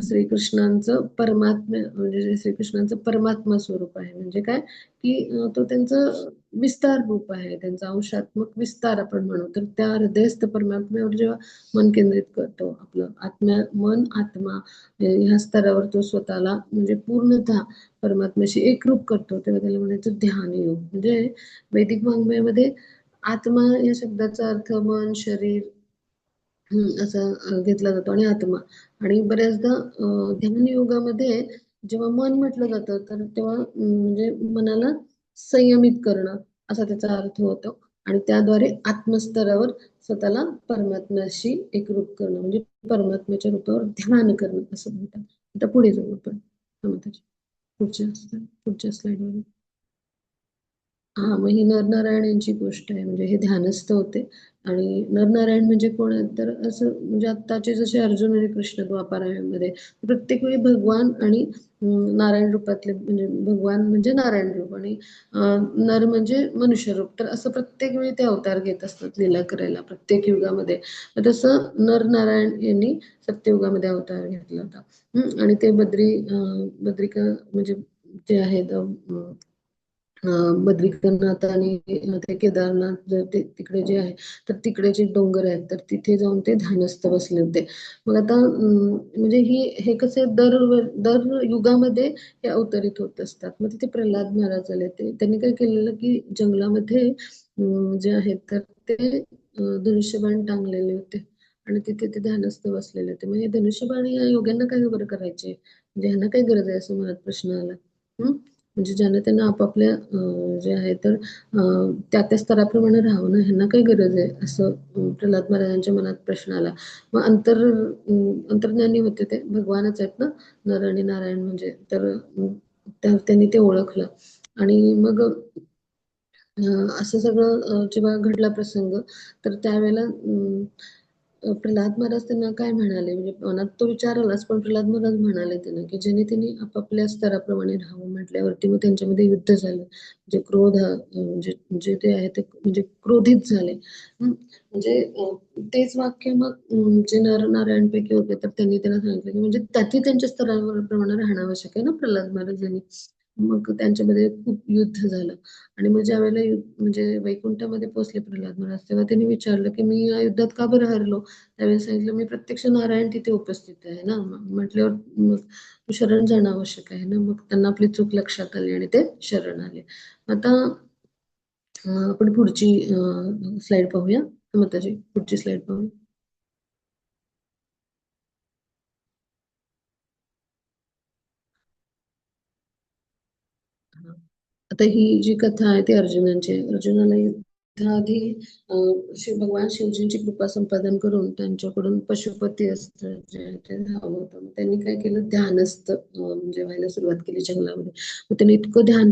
श्रीकृष्णांचं परमात्मा म्हणजे जे श्रीकृष्णांचं परमात्मा स्वरूप आहे म्हणजे काय की तो त्यांचं विस्तार रूप आहे त्यांचा अंशात्मक विस्तार आपण म्हणू तर त्या हृदयस्थ परमात्म्यावर जेव्हा मन केंद्रित करतो आपलं मन आत्मा ह्या स्तरावर तो स्वतःला म्हणजे पूर्णतः परमात्म्याशी एकरूप करतो तेव्हा त्याला म्हणायचं ध्यान योग. म्हणजे वैदिक वाङ्मयामध्ये आत्मा या शब्दाचा अर्थ मन शरीर असं घेतला जातो आणि आत्मा आणि बऱ्याचदा ध्यान योगामध्ये जेव्हा मन म्हटलं जातं तर तेव्हा म्हणजे मनाला संयमित करणं असा त्याचा अर्थ होतो आणि त्याद्वारे आत्मस्तरावर स्वतःला परमात्म्याशी एकरूप करणं म्हणजे परमात्म्याच्या रूपावर ध्यान करणं असं म्हणतात. आता पुढे जाऊ आपण पुढच्या पुढच्या स्लाइडवर. हा मग ही नरनारायण यांची गोष्ट आहे म्हणजे हे ध्यानस्थ होते आणि नरनारायण म्हणजे कोण आहेत तर असं म्हणजे आत्ताचे जसे अर्जुन आणि कृष्ण द्वापारामध्ये प्रत्येक वेळी भगवान आणि नारायण रूपातले म्हणजे भगवान म्हणजे नारायण रूप आणि नर म्हणजे मनुष्य रूप तर असं प्रत्येक वेळी ते अवतार घेत असतात लीला करायला प्रत्येक युगामध्ये. तसं नरनारायण यांनी सत्ययुगामध्ये अवतार घेतला होता. आणि ते बद्रिका म्हणजे जे आहेत बद्रिकनाथ आणि ते केदारनाथ तिकडे जे आहे तर तिकडे जे डोंगर आहेत तर तिथे जाऊन ते ध्यानस्थ बसले होते. मग आता म्हणजे हे कसे दर युगामध्ये हे अवतरित होत असतात. मग तिथे प्रल्हाद महाराज आले ते त्यांनी काय केलेलं की जंगलामध्ये जे आहेत तर ते धनुष्यबाण टांगलेले होते आणि तिथे ते ध्यानस्थ बसलेले होते. मग हे धनुष्यबाण या योग्यांना काय बरं करायचे म्हणजे ह्यांना काय गरज आहे असं मनात प्रश्न आला. म्हणजे ज्यांना त्यांना आपापल्या जे आहे तर त्या त्या स्तराप्रमाणे राहावं ना ह्यांना काही गरज आहे असं प्रल्हाद महाराजांच्या मनात प्रश्न आला. मग अंतर्ज्ञानी होते ते भगवानच आहेत ना नर आणि नारायण म्हणजे तर त्यांनी ते ओळखलं आणि मग असं सगळं जेव्हा घडला प्रसंग तर त्यावेळेला प्रल्हाद महाराज त्यांना काय म्हणाले म्हणजे मनात तो विचार आलाच पण प्रल्हाद महाराज म्हणाले त्यांना की ज्याने त्यांनी आपापल्या स्तराप्रमाणे राहावं म्हटल्यावरती मग त्यांच्यामध्ये युद्ध झालं म्हणजे क्रोध म्हणजे जे ते आहे ते म्हणजे क्रोधित झाले. म्हणजे तेच वाक्य मग जे नरनारायणपैकी होते तर त्यांनी त्यांना सांगितलं की म्हणजे त्याची त्यांच्या स्तराप्रमाणे राहणं आवश्यक आहे ना प्रल्हाद महाराजांनी. मग त्यांच्यामध्ये खूप युद्ध झालं. आणि मग ज्या वेळेला म्हणजे वैकुंठामध्ये पोहोचले प्रल्हाद महाराज, तेव्हा त्यांनी विचारलं की मी या युद्धात का बरं हरलो. त्यावेळेस सांगितलं मी प्रत्यक्ष नारायण तिथे उपस्थित आहे ना. म्हटल्यावर मग तू शरण जाणं आवश्यक आहे ना. मग त्यांना आपली चूक लक्षात आली आणि ते शरण आले. आता आपण पुढची स्लाइड पाहूया. माताजी पुढची स्लाइड पाहूया. आता ही जी कथा आहे ती अर्जुनाची आहे. अर्जुनाला युद्धाआधी भगवान शिवजींची कृपा संपादन करून त्यांच्याकडून पशुपती अस्त्र जे आहे ते हवं होतं. मग त्यांनी काय केलं, ध्यानस्थ म्हणजे व्हायला सुरुवात केली जंगलामध्ये. मग त्यांनी इतकं ध्यान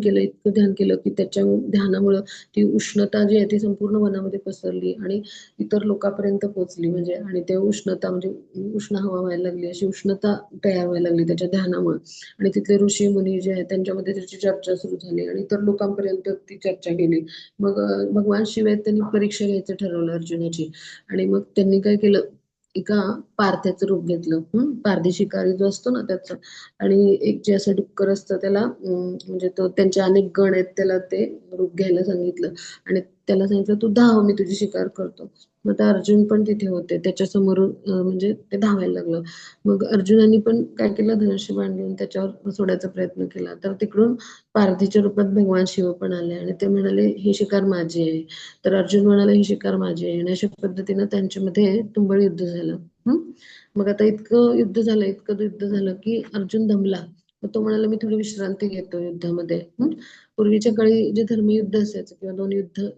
केलं की त्याच्या ध्यानामुळं ती उष्णता जी आहे ती संपूर्ण वनामध्ये पसरली आणि इतर लोकांपर्यंत पोहोचली. म्हणजे आणि ते उष्णता म्हणजे उष्ण हवा व्हायला लागली, अशी उष्णता तयार व्हायला लागली त्याच्या ध्यानामुळे. आणि तिथले ऋषी मुनी जे आहेत त्यांच्यामध्ये त्याची चर्चा सुरू झाली आणि इतर लोकांपर्यंत ती चर्चा गेली. मग भगवान शिव आहेत त्यांनी परीक्षा घ्यायचं ठरवलं अर्जुनाची. आणि मग त्यांनी काय केलं, एका पारध्याचं रूप घेतलं. पारधी शिकारी जो असतो ना त्याचं. आणि एक जे असं डुक्कर असतं त्याला म्हणजे तो त्यांचे अनेक गण आहेत त्याला ते रूप घ्यायला सांगितलं. आणि त्याला सांगितलं तू धाव, मी तुझी शिकार करतो. मग आता अर्जुन पण तिथे होते त्याच्या समोरून म्हणजे ते धावायला लागलं. मग अर्जुनाने पण काय केलं, धनुष्य बाण घेऊन त्याच्यावर सोडायचा प्रयत्न केला. तर तिकडून पारधीच्या रूपात भगवान शिव पण आले आणि ते म्हणाले ही शिकार माझी आहे. तर अर्जुन म्हणाला ही शिकार माझी आहे. आणि अशा पद्धतीनं त्यांच्यामध्ये तुंबळ युद्ध झालं. मग आता इतकं युद्ध झालं की अर्जुन दमला. मग तो म्हणाला मी थोडी विश्रांती घेतो युद्धामध्ये. पूर्वीच्या काळी जे धर्मयुद्ध असायचं किंवा दोन युद्ध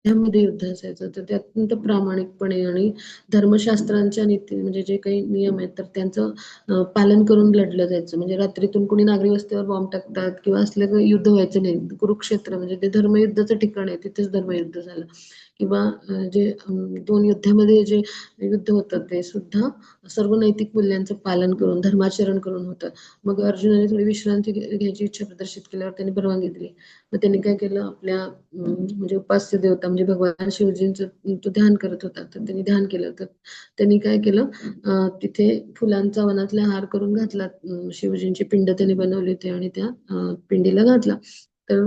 ह्यामध्ये युद्ध असायचं, तर ते अत्यंत प्रामाणिकपणे आणि धर्मशास्त्रांच्या नीती म्हणजे जे काही नियम आहेत तर त्यांचं पालन करून लढलं जायचं. म्हणजे रात्रीतून कोणी नागरी वस्तीवर बॉम्ब टाकतात किंवा असलं काही युद्ध व्हायचं नाही. कुरुक्षेत्र म्हणजे ते धर्मयुद्धाचं ठिकाण आहे, तिथेच धर्मयुद्ध झालं. किंवा जे दोन युद्धामध्ये जे युद्ध होतं ते सुद्धा सर्व नैतिक मूल्यांचं पालन करून धर्माचरण करून होतं. मग अर्जुनाने थोडी विश्रांती घ्यायची इच्छा प्रदर्शित केल्यावर त्यांनी परवानगी दिली. मग त्यांनी काय केलं, आपल्या म्हणजे उपास्य देवता म्हणजे भगवान शिवजींचं तो ध्यान करत होता. तर त्यांनी ध्यान केलं. तर त्यांनी काय केलं, तिथे फुलांचा वनातला हार करून घातला. शिवजींची पिंड त्यांनी बनवली होती आणि त्या पिंडीला घातला. तर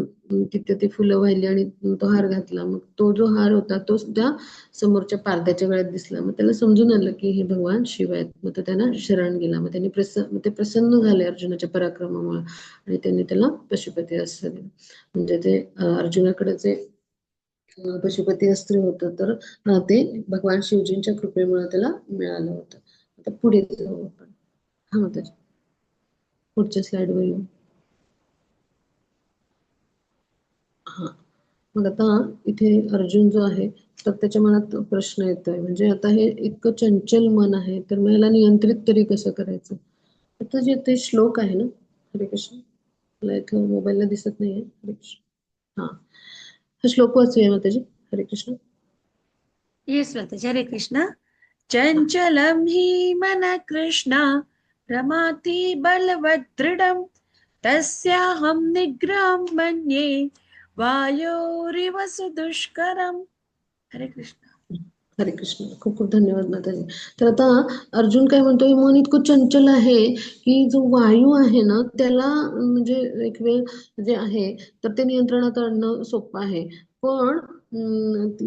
तिथे ती फुलं वाहिली आणि तो हार घातला. मग तो जो हार होता तोच त्या समोरच्या पारध्याच्या गळ्यात दिसला. मग त्याला समजून आलं की हे भगवान शिव आहेत. मग तो त्यांना शरण गेला. मग ते प्रसन्न झाले अर्जुनाच्या पराक्रमामुळे आणि त्यांनी त्याला पशुपती अस्त्र दिलं. म्हणजे ते अर्जुनाकडे जे पशुपती अस्त्र होतं तर ते भगवान शिवजींच्या कृपेमुळे त्याला मिळालं होतं. आता पुढे जाऊ आपण. हा त्याच्या पुढच्या स्लाइडवर येऊ. हा, मग आता इथे अर्जुन जो आहे तर त्याच्या मनात प्रश्न येतोय, म्हणजे आता हे इतकं चंचल मन आहे तर मला नियंत्रित तरी कसं करायचं. आता जे ते श्लोक आहे ना, हरे कृष्ण, मला इथं मोबाईलला दिसत नाहीये. हरे कृष्ण. हा, हा श्लोक वाचूया माताजी. हरे कृष्ण. येस माताजी, हरे कृष्ण. हा. चञ्चलं हि मन कृष्ण प्रमाथि बलवदृढम् तस्याहं निग्रहं मन्ये वायोरिव सुदुष्करम्. हरे कृष्ण. हरे कृष्ण. खूप खूप धन्यवाद माताजी. तर आता अर्जुन काय म्हणतोय, मन इतकं चंचल आहे की जो वायू आहे ना त्याला म्हणजे एक वेळ जे आहे तर ते नियंत्रणात आणणं सोपं आहे. पण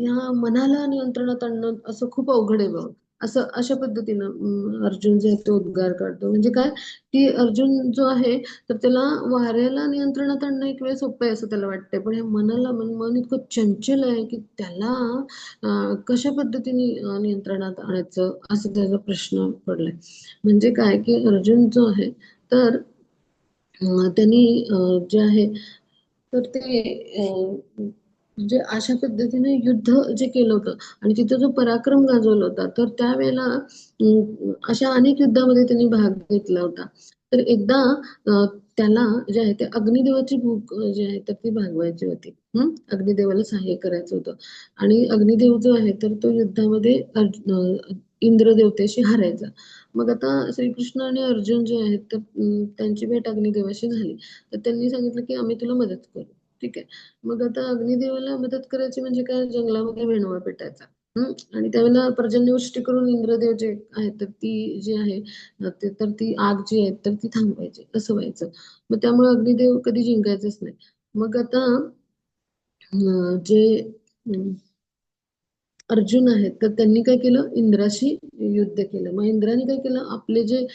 या मनाला नियंत्रणात आणणं असं खूप अवघड आहे बघ. असं अशा पद्धतीनं अर्जुन जे आहे तो उद्गार काढतो. म्हणजे काय की अर्जुन जो आहे तर त्याला वाऱ्याला नियंत्रणात आणणं एक वेळ सोपं आहे असं त्याला वाटतंय. पण हे मन इतकं चंचल आहे की त्याला कशा पद्धतीने नियंत्रणात आणायचं असं त्याचा प्रश्न पडलाय. म्हणजे काय की अर्जुन जो आहे तर त्यांनी जे आहे तर ते म्हणजे अशा पद्धतीने युद्ध जे केलं होतं आणि तिथं जो पराक्रम गाजवला होता तर त्यावेळेला अशा अनेक युद्धामध्ये त्यांनी भाग घेतला होता. तर एकदा त्याला जे आहे ते अग्निदेवाची भूक जी आहे तर ती भागवायची होती. अग्निदेवाला सहाय्य करायचं होतं. आणि अग्निदेव जो आहे तर तो युद्धामध्ये इंद्रदेवतेशी हारायचा. मग आता श्रीकृष्ण आणि अर्जुन जे आहेत तर त्यांची भेट अग्निदेवाशी झाली. तर त्यांनी सांगितलं की आम्ही तुला मदत करू. ठीक आहे. मग आता अग्निदेवाला मदत करायची म्हणजे काय, जंगलामध्ये वेणवा पेटायचा. आणि त्यावेळेला पर्जन्यवृष्टी करून इंद्रदेव जे आहेत तर ती जी आहे तर ती आग जी आहे तर ती थांबवायची, असं व्हायचं. मग त्यामुळे अग्निदेव कधी जिंकायचेच नाही. मग आता जे अर्जुन आहेत तर त्यांनी काय केलं, इंद्राशी युद्ध केलं. मग इंद्राने काय केलं, आपले जे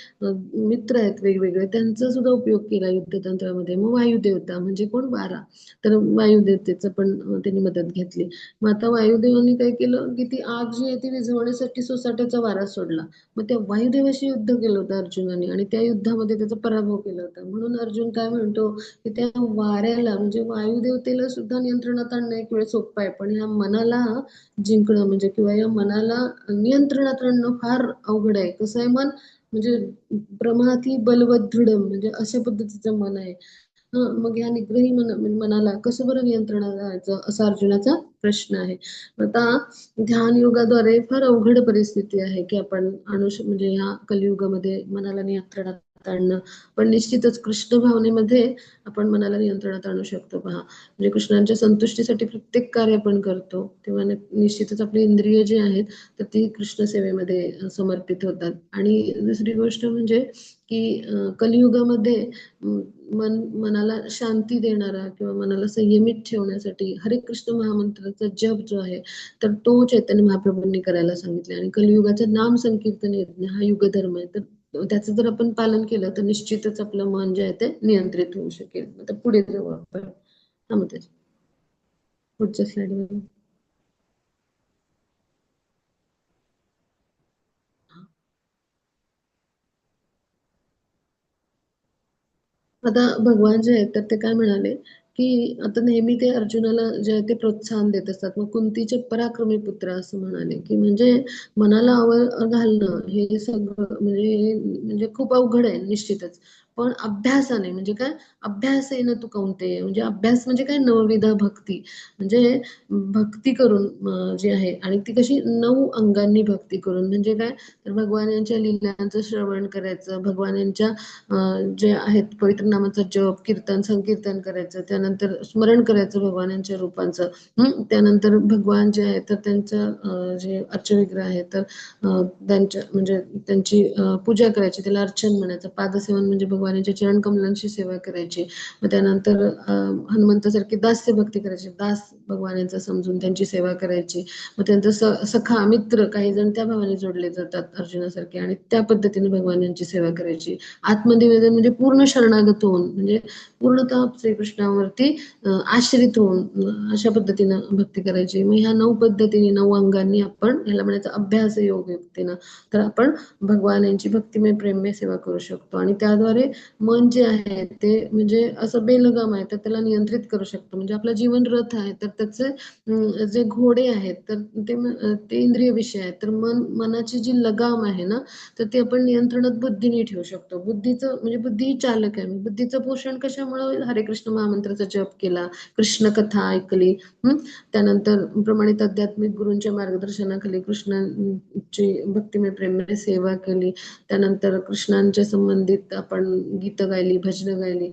मित्र आहेत वेगवेगळे त्यांचा सुद्धा उपयोग केला युद्धतंत्रामध्ये. मग वायुदेवता म्हणजे कोण, वारा, तर वायुदेवतेचं पण त्यांनी मदत घेतली. मग आता वायुदेवाने काय केलं की ती आग जी आहे ती विझवण्यासाठी सोसाट्याचा वारा सोडला. मग त्या वायुदेवाशी युद्ध केलं होतं अर्जुनाने आणि त्या युद्धामध्ये त्याचा पराभव केला होता. म्हणून अर्जुन काय म्हणतो की त्या वाऱ्याला म्हणजे वायुदेवतेला सुद्धा नियंत्रणात आणणं एक वेळ सोपं आहे, पण ह्या मनाला जिंकणं म्हणजे किंवा या मनाला नियंत्रणात आणणं फार अवघड आहे. कसं आहे मन, म्हणजे प्रमाथी बलवत दृढम म्हणजे अशा पद्धतीचं मन आहे. मग या निग्रही मनाला कसं बरं नियंत्रणात आणायचं, असा अर्जुनाचा प्रश्न आहे. आता ध्यान योगाद्वारे फार अवघड परिस्थिती आहे की आपण म्हणजे ह्या कलियुगामध्ये मनाला नियंत्रणात आणणं. पण निश्चितच कृष्ण भावनेमध्ये आपण मनाला नियंत्रणात आणू शकतो. पहा, म्हणजे कृष्णांच्या संतुष्टीसाठी प्रत्येक कार्य आपण करतो तेव्हा निश्चितच आपली इंद्रिय जी आहेत तर ती कृष्ण सेवेमध्ये समर्पित होतात. आणि दुसरी गोष्ट म्हणजे की कलियुगामध्ये मनाला शांती देणारा किंवा मनाला संयमित ठेवण्यासाठी हरे कृष्ण महामंत्राचा जप जो आहे तर तो चैतन्य महाप्रभूंनी करायला सांगितले. आणि कलियुगाचं नाम संकीर्तन यज्ञ हा युगधर्म आहे, तर त्याचं जर आपण पालन केलं तर निश्चितच आपलं मन जे आहे ते नियंत्रित होऊ शकेल. आता पुढे जाऊ आपण. पुढच्या स्लाइडवर. आता भगवान जे आहेत तर ते काय म्हणाले की आता नेहमी ते अर्जुनाला जे आहे ते प्रोत्साहन देत असतात. मग कुंतीचे पराक्रमी पुत्र असं म्हणाले की म्हणजे मनाला आवड घालणं हे सगळं म्हणजे खूप अवघड आहे निश्चितच. पण अभ्यासाने म्हणजे काय, अभ्यासेन तू कौंतेय म्हणजे अभ्यास म्हणजे काय, नवविधा भक्ती म्हणजे भक्ती करून जी आहे आणि ती कशी 9 अंगांनी भक्ती करून म्हणजे काय, तर भगवान यांच्या लीलांचं श्रवण करायचं, भगवान यांच्या जे आहेत पवित्र नामाचं जप, कीर्तन, संकीर्तन करायचं, त्यानंतर स्मरण करायचं भगवानांच्या रूपांचं. त्यानंतर भगवान जे आहेत तर त्यांचं जे अर्चविग्रह आहे तर त्यांच्या म्हणजे त्यांची पूजा करायची, त्याला अर्चन म्हणायचं. पादसेवन म्हणजे भगवानांच्या चरण कमलांची सेवा करायची. मग त्यानंतर हनुमंतासारखी दास्य भक्ती करायची, दास भगवानांचा समजून त्यांची सेवा करायची. मग त्यांचं सखा मित्र काही जण त्या भावाने जोडले जातात अर्जुनासारखे आणि त्या पद्धतीने भगवानांची सेवा करायची. आत्मनिवेदन म्हणजे पूर्ण शरणागत होऊन म्हणजे पूर्णतः श्रीकृष्णावरती आश्रित होऊन अशा पद्धतीनं भक्ती करायची. मग ह्या 9 पद्धतीने 9 अंगांनी आपण ह्याला म्हणायचं अभ्यास योग युक्तीनं तर आपण भगवान यांची भक्तिमय प्रेममय सेवा करू शकतो. आणि त्याद्वारे मन जे आहे ते म्हणजे असं बेलगाम आहे तर त्याला नियंत्रित करू शकतो. म्हणजे आपला जीवन रथ आहे तर त्याचे जे घोडे आहेत तर ते इंद्रिय विषय आहेत. तर मनाची जी लगाम आहे ना तर ते आपण नियंत्रणात बुद्धीने ठेवू शकतो. बुद्धीचं म्हणजे बुद्धी ही चालक आहे. बुद्धीचं पोषण कशामुळे होईल, हरे कृष्ण महामंत्राचा जप केला, कृष्ण कथा ऐकली, त्यानंतर प्रमाणित आध्यात्मिक गुरूंच्या मार्गदर्शनाखाली कृष्णाची भक्तिमय प्रेमाने सेवा केली, त्यानंतर कृष्णांच्या संबंधित आपण गीतं गायली, भजनं गायली,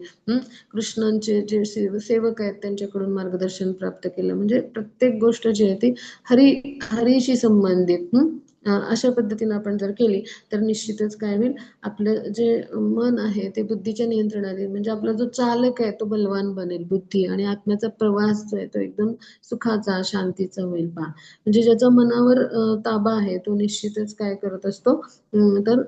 कृष्णांचे जे सेवक आहेत त्यांच्याकडून मार्गदर्शन प्राप्त केलं. म्हणजे प्रत्येक गोष्ट जी आहे ती हरीशी संबंधित अशा पद्धतीने आपण जर केली तर निश्चितच काय होईल, आपलं जे मन आहे ते बुद्धीच्या नियंत्रणाने म्हणजे आपला जो चालक आहे तो बलवान बनेल बुद्धी, आणि आत्म्याचा प्रवास जो आहे तो एकदम सुखाचा शांतीचा होईल. पहा, म्हणजे ज्याचा मनावर ताबा आहे तो निश्चितच काय करत असतो, तर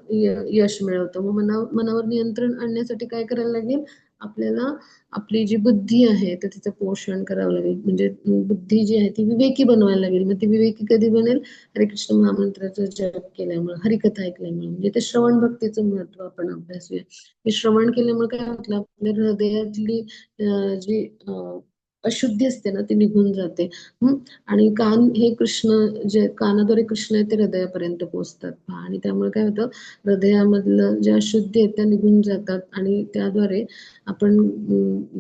यश मिळवतो. मग मनावर नियंत्रण आणण्यासाठी काय करायला लागेल, आपल्याला आपली जी बुद्धी आहे तर तिचं पोषण करावं लागेल. म्हणजे बुद्धी जी आहे ती विवेकी बनवायला लागेल. मग ती विवेकी कधी बनेल, हरे कृष्ण महामंत्राचं जप केल्यामुळे, हरिकथा ऐकल्यामुळे. म्हणजे ते श्रवण भक्तीचं महत्व आपण अभ्यासूया. हे श्रवण केल्यामुळे काय होतं, आपल्या हृदयातली जी अशुद्धी असते ना ती निघून जाते. आणि कान हे कृष्ण जे कानाद्वारे कृष्ण आहे ते हृदयापर्यंत पोहोचतात. आणि त्यामुळे काय होतं, हृदयामधलं ज्या अशुद्धी आहेत त्या निघून जातात आणि त्याद्वारे आपण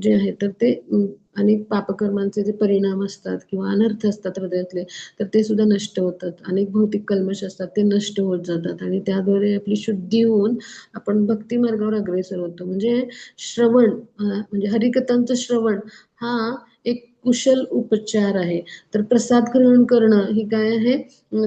जे आहे तर ते अनेक पापकर्मांचे जे परिणाम असतात किंवा अनर्थ असतात हृदयातले तर ते सुद्धा नष्ट होतात. अनेक भौतिक कल्मश असतात ते नष्ट होत जातात आणि त्याद्वारे आपली शुद्धी होऊन आपण भक्ती मार्गावर अग्रेसर होतो. म्हणजे श्रवण म्हणजे हरिकथांचं श्रवण हा एक कुशल उपचार आहे. तर प्रसाद ग्रहण करणं ही काय आहे,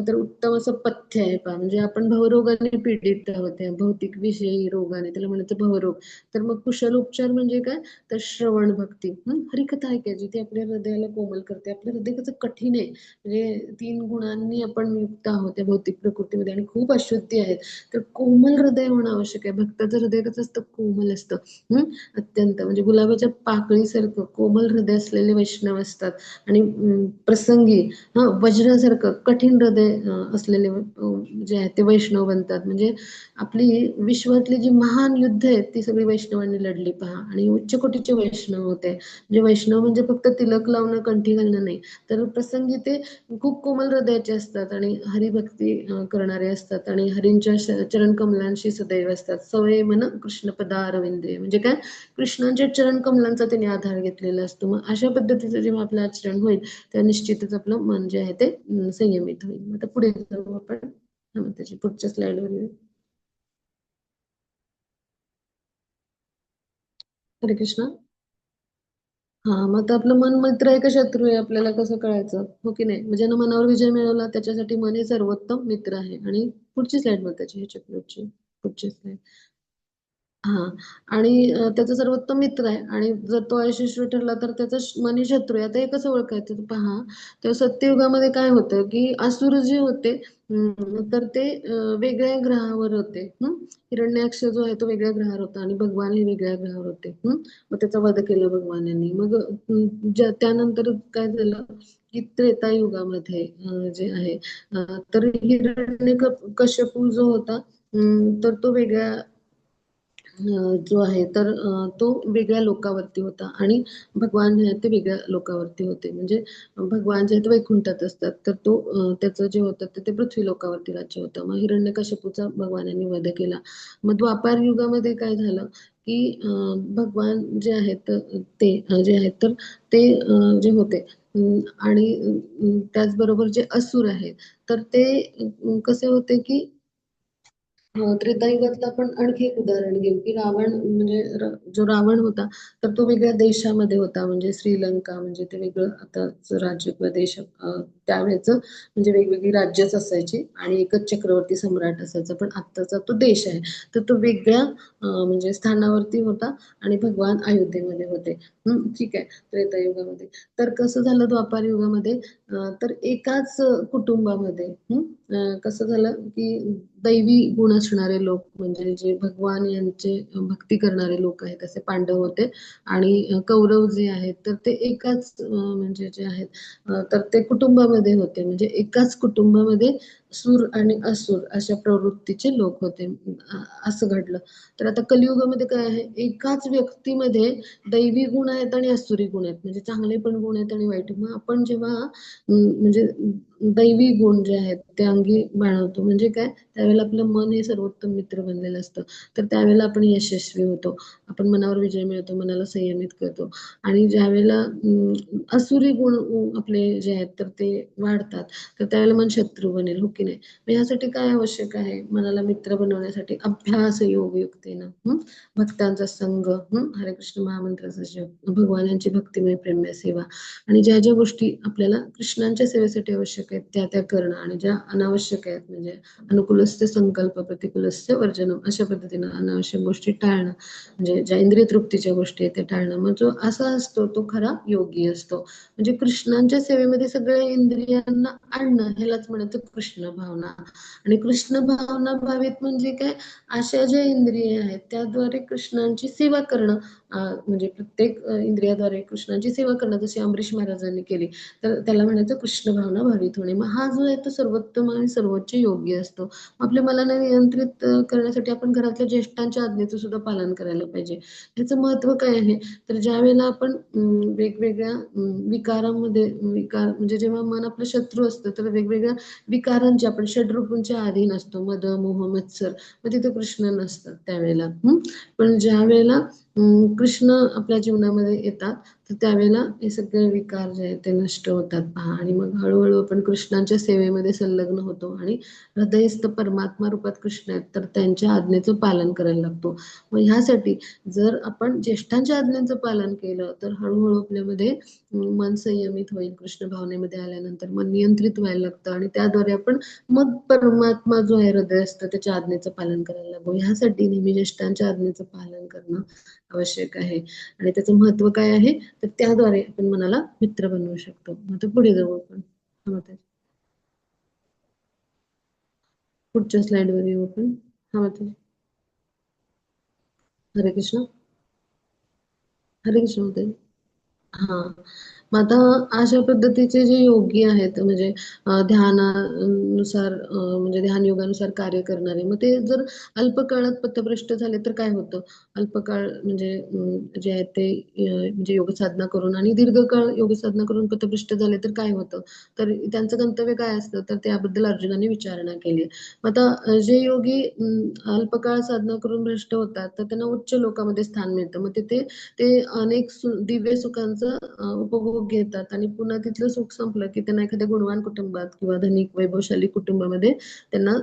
तर उत्तम असं पथ्य आहे पहा. म्हणजे आपण भवरोगाने पीडित आहोत, या भौतिक विषयी रोगाने, त्याला म्हणायचं भवरोग. तर मग कुशल उपचार म्हणजे काय, तर श्रवण भक्ती, हरिकथा ऐकायची, ती आपल्या हृदयाला कोमल करते. आपलं हृदय कसं कठीण आहे, म्हणजे 3 गुणांनी आपण युक्त आहोत त्या भौतिक प्रकृतीमध्ये आणि खूप अशुद्धी आहेत. तर कोमल हृदय होणं आवश्यक आहे. भक्ताचं हृदय कसं असतं, कोमल असतं. अत्यंत म्हणजे गुलाबाच्या पाकळीसारखं कोमल हृदय असलेले वैष्णव असतात. आणि प्रसंगी वज्रासारखं कठीण हृदय असलेले जे आहेत ते वैष्णव बनतात. म्हणजे आपली विश्वातली जी महान युद्ध आहेत ती सगळी वैष्णवांनी लढली पहा, आणि उच्च कोटीचे वैष्णव होते. म्हणजे वैष्णव म्हणजे फक्त तिलक लावणं, कंठी घालणं नाही, तर प्रसंगी ते खूप कोमल हृदयाचे असतात आणि हरिभक्ती करणारे असतात आणि हरींच्या चरण कमलांशी सदैव असतात. सवय मन कृष्ण पदारविंदे, म्हणजे काय, कृष्णांच्या चरण कमलांचा त्याने आधार घेतलेला असतो. मग अशा पद्धतीचं जेव्हा आपलं आचरण होईल तेव्हा निश्चितच आपलं मन जे आहे ते संयमित होईल. आता पुढे जाऊ आपण, त्याची पुढच्या स्लाइडवर येऊ. हरे कृष्ण. हा, मग आता आपलं मन मित्र आहे का शत्रू आहे आपल्याला कसं कळायचं, हो की नाही. म्हणजे मनावर विजय मिळवला त्याच्यासाठी मन हे सर्वोत्तम मित्र आहे. आणि पुढची स्लाइड बघ त्याची, ह्याच्या पुढची स्लाइड. हा, आणि त्याचा सर्वोत्तम मित्र आहे, आणि जर तो अयशस्वी ठरला तर त्याचा मनी शत्रू आहे. आता हे कसं ओळखायचं, तर पहा, तर सत्ययुगामध्ये काय होतं की असुर जे होते, तर ते वेगळ्या ग्रहावर होते. हिरण्याक्ष जो आहे तो वेगळ्या ग्रहावर होता आणि भगवान हे वेगळ्या ग्रहावर होते. मग त्याचा वध केला भगवानांनी. मग त्यानंतर काय झालं की त्रेतायुगामध्ये जे आहे, तर हिरण्यकश्यपू जो होता, तर तो वेगळ्या जो आहे तर तो वेगळ्या लोकावरती होता आणि भगवान जे आहेत ते वेगळ्या लोकावरती होते. म्हणजे भगवान जे आहेत ते वैकुंठात असतात, तर तो त्याचं जे होतं ते पृथ्वी लोकावरती राज्य होतं. मग हिरण्यकश्यपूचा भगवानांनी वध केला. मग द्वापार युगामध्ये काय झालं की भगवान जे आहेत ते जे आहेत तर ते जे होते, आणि त्याचबरोबर जे असुर आहेत तर ते कसे होते की त्रेतायुगातलं आपण आणखी एक उदाहरण घेऊ की रावण, म्हणजे जो रावण होता तर तो वेगळ्या देशामध्ये होता. म्हणजे श्रीलंका, म्हणजे ते वेगळं आता राज्य किंवा देश, त्यावेळेचं म्हणजे वेगवेगळी राज्यच असायची आणि एकच चक्रवर्ती सम्राट असायचा. पण आत्ताचा तो देश आहे तर तो वेगळ्या म्हणजे स्थानावरती होता आणि भगवान अयोध्येमध्ये होते. ठीक आहे, त्रेतायुगामध्ये. तर कसं झालं द्वापार युगामध्ये, तर एकाच कुटुंबामध्ये कसं झालं की दैवी गुण असणारे लोक, म्हणजे जे भगवान यांचे भक्ती करणारे लोक आहेत असे पांडव होते. आणि कौरव जे आहेत तर ते एकाच म्हणजे जे आहेत तर ते कुटुंबामध्ये होते. म्हणजे एकाच कुटुंबामध्ये सूर आणि असुर अशा प्रवृत्तीचे लोक होते. असं घडलं. तर आता कलियुगामध्ये काय आहे, एकाच व्यक्तीमध्ये दैवी गुण आहेत आणि असुरी गुण आहेत. म्हणजे चांगले पण गुण आहेत आणि वाईट. मग आपण जेव्हा म्हणजे दैवी गुण जे आहेत ते अंगी बाळगतो, म्हणजे काय, त्यावेळेला आपलं मन हे सर्वोत्तम मित्र बनलेलं असतं. तर त्यावेळेला आपण यशस्वी होतो, आपण मनावर विजय मिळवतो, मनाला संयमित करतो. आणि ज्यावेळेला असुरी गुण आपले जे आहेत तर ते वाढतात, तर त्यावेळेला मन शत्रू बनेल, हो की नाही. मग यासाठी काय आवश्यक आहे, मनाला मित्र बनवण्यासाठी अभ्यास योगयुक्तेनं, भक्तांचा संग, हरे कृष्ण महामंत्राचा जप, भगवानांची भक्तिमय प्रेममय सेवा, आणि ज्या ज्या गोष्टी आपल्याला कृष्णांच्या सेवेसाठी आवश्यक आहेत त्या करणं, आणि ज्या अनावश्यक आहेत म्हणजे अनुकूलस्य संकल्प प्रतिकूलस्य वर्जनम, अशा पद्धतीनं अनावश्यक गोष्टी टाळणं, म्हणजे ज्या इंद्रिय तृप्तीच्या गोष्टी आहेत त्या टाळणं. मग जो असा असतो तो खरा योगी असतो. म्हणजे कृष्णांच्या सेवेमध्ये सगळ्या इंद्रियांना आणणं, ह्यालाच म्हणायचं कृष्ण भावना. आणि कृष्ण भावना भावित म्हणजे काय, अशा ज्या इंद्रिय आहेत त्याद्वारे कृष्णांची सेवा करणं, म्हणजे प्रत्येक इंद्रियाद्वारे कृष्णांची सेवा करणं, जशी अमरीश महाराजांनी केली, तर त्याला म्हणायचं कृष्ण भावना भावित होणे. मग हा जो आहे तो सर्वोत्तम आणि सर्वोच्च योग्य असतो. आपल्या मनाला नियंत्रित करण्यासाठी आपण घरातल्या ज्येष्ठांच्या आज्ञेचं सुद्धा पालन करायला पाहिजे. ह्याचं महत्व काय आहे, तर ज्या वेळेला आपण वेगवेगळ्या विकारांमध्ये म्हणजे जेव्हा मन आपलं शत्रू असतं तर वेगवेगळ्या विकारांचे आपण षड्रूपांच्या अधीन असतो, मद मोह मत्सर, मग तिथे कृष्ण नसतात त्यावेळेला. पण ज्या वेळेला कृष्ण आपल्या जीवनामध्ये येतात तर त्यावेळेला हे सगळे विकार जे आहेत ते नष्ट होतात पहा. आणि मग हळूहळू आपण कृष्णांच्या सेवेमध्ये संलग्न होतो आणि हृदयस्थ परमात्मा रूपात कृष्ण आहेत तर त्यांच्या आज्ञेचं पालन करायला लागतो. मग ह्यासाठी जर आपण ज्येष्ठांच्या आज्ञेचं पालन केलं तर हळूहळू आपल्यामध्ये मन संयमित होईल. कृष्ण भावनेमध्ये आल्यानंतर मन नियंत्रित व्हायला लागतं आणि त्याद्वारे आपण मग परमात्मा जो आहे हृदयस्थ त्याच्या आज्ञेचं पालन करायला लागू. ह्यासाठी नेहमी ज्येष्ठांच्या आज्ञेचं पालन करणं आवश्यक आहे. आणि त्याचं महत्व काय आहे तर त्याद्वारे आपण मनाला मित्र बनवू शकतो. मग आता पुढे जाऊ आपण. हा माताजी. पुढच्या स्लाइडवर येऊ आपण. हा माताजी. हरे कृष्ण. हरे कृष्ण माताजी. हा. मग आता अशा पद्धतीचे जे योगी आहेत म्हणजे ध्यानानुसार म्हणजे ध्यान योगानुसार कार्य करणारे मग ते जर अल्पकाळात पथभ्रष्ट झाले तर काय होतं. अल्पकाळ म्हणजे जे आहे ते म्हणजे योग साधना करून आणि दीर्घकाळ योग साधना करून पथभ्रष्ट झाले तर काय होतं. तर त्यांचं गंतव्य काय असतं तर त्याबद्दल अर्जुनाने विचारणा केली. मग आता जे योगी अल्पकाळ साधना करून भ्रष्ट होतात तर त्यांना उच्च लोकामध्ये स्थान मिळतं. मग तिथे ते अनेक दिव्य सुखांचा उपभोग घेतात आणि पुन्हा तिथलं सुख संपलं की त्यांना एखाद्या गुणवान कुटुंबात किंवा धनिक वैभवशाली कुटुंबामध्ये त्यांना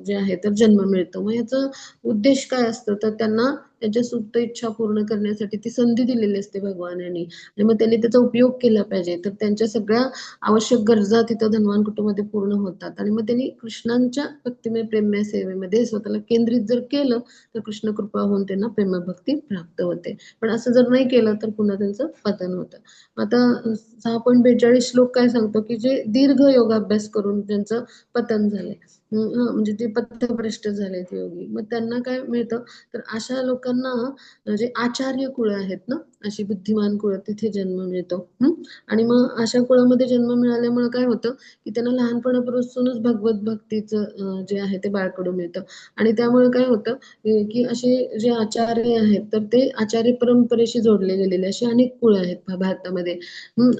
जे आहे तर जन्म मिळतो. मग याचा उद्देश काय असतं तर त्यांना त्यांच्या सुप्त इच्छा पूर्ण करण्यासाठी ती संधी दिलेली असते भगवानाने आणि मग त्यांनी त्याचा उपयोग केला पाहिजे. तर त्यांच्या सगळ्या आवश्यक गरजा तिथं धनवान कुटुंबामध्ये पूर्ण होतात आणि मग त्यांनी कृष्णांच्या भक्तिमय प्रेममय सेवेमध्ये स्वतःला केंद्रित जर केलं तर कृष्ण कृपा होऊन त्यांना प्रेमभक्ती प्राप्त होते. पण असं जर नाही केलं तर पुन्हा त्यांचं पतन होतं. आता 6.42 श्लोक काय सांगतो की जे दीर्घ योगाभ्यास करून त्यांचं पतन झालंय. म्हणजे ते पथभ्रष्ट झालेत योगी. मग त्यांना काय मिळतं तर अशा लोकांना जे आचार्य कुळ आहेत ना अशी बुद्धिमान कुळ तिथे जन्म मिळतो. आणि मग अशा कुळामध्ये जन्म मिळाल्यामुळे काय होतं की त्यांना लहानपणापासूनच भगवत भक्तीचं जे आहे ते बाळकडू मिळतं. आणि त्यामुळे काय होतं की असे जे आचार्य आहेत तर ते आचार्य परंपरेशी जोडले गेलेले असे अनेक कुळ आहेत भारतामध्ये.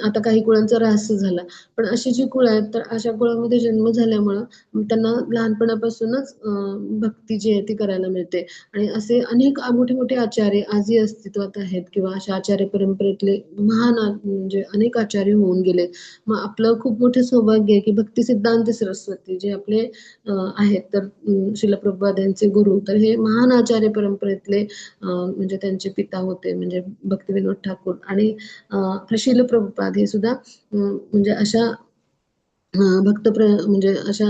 आता काही कुळांचा ऱ्हास झाला पण अशी जी कुळ आहेत तर अशा कुळामध्ये जन्म झाल्यामुळं त्यांना लहानपणापासूनच भक्ती जी आहे ती करायला मिळते. आणि असे अनेक मोठे मोठे आचार्य आजही अस्तित्वात आहेत किंवा अशा आचार्य परंपरेतले महान म्हणजे अनेक आचार्य होऊन गेले. मग आपलं खूप मोठं सौभाग्य आहे की भक्ती सिद्धांत सरस्वती जे आपले आहेत तर श्रील प्रभुपाद यांचे गुरु तर हे महान आचार्य परंपरेतले म्हणजे त्यांचे पिता होते म्हणजे भक्तिविनोद ठाकूर आणि श्रील प्रभुपाद हे सुद्धा म्हणजे अशा म्हणजे अशा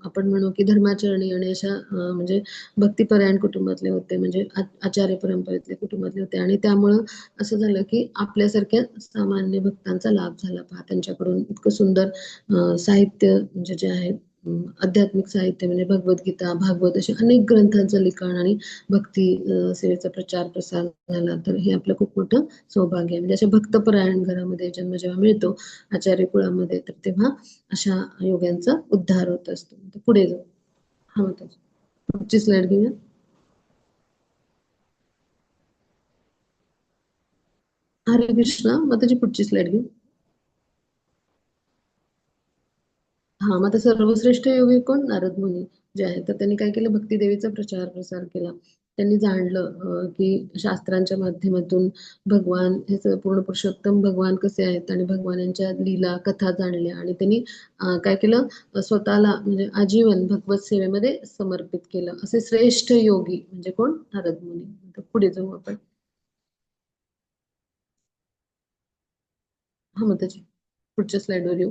आपण म्हणू की धर्माचरणी आणि अशा म्हणजे भक्तिपरायण कुटुंबातले होते म्हणजे आचार्य परंपरेतले कुटुंबातले होते. आणि त्यामुळं असं झालं की आपल्यासारख्या सामान्य भक्तांचा लाभ झाला पहा त्यांच्याकडून. इतकं सुंदर साहित्य म्हणजे जे आहे आध्यात्मिक साहित्य म्हणजे भगवद्गीता भागवत असे अनेक ग्रंथांचं लिखाण आणि भक्ती सेवेचा प्रचार प्रसार झाला. तर हे आपलं खूप मोठं सौभाग्य आहे. म्हणजे अशा भक्तपरायण घरामध्ये जन्म जेव्हा मिळतो आचार्य कुळामध्ये तर तेव्हा अशा योग्यांचा उद्धार होत असतो. पुढे जाऊ. हा माताजी. पुढची स्लाइड घेऊया. हरे कृष्ण. माताजी पुढची स्लाइड घेऊ. हा मग आता सर्वश्रेष्ठ योगी कोण नारद मुनी जे आहे तर त्यांनी काय केलं भक्ती देवीचा प्रचार प्रसार केला. त्यांनी जाणलं की शास्त्रांच्या माध्यमातून भगवान हे पूर्ण पुरुषोत्तम भगवान कसे आहेत आणि भगवान यांच्या लीला कथा जाणल्या आणि त्यांनी काय केलं स्वतःला म्हणजे आजीवन भगवत सेवेमध्ये समर्पित केलं. असे श्रेष्ठ योगी म्हणजे कोण नारद मुनी. तर पुढे जाऊ आपण. हा माताजी पुढच्या स्लाइडवर येऊ.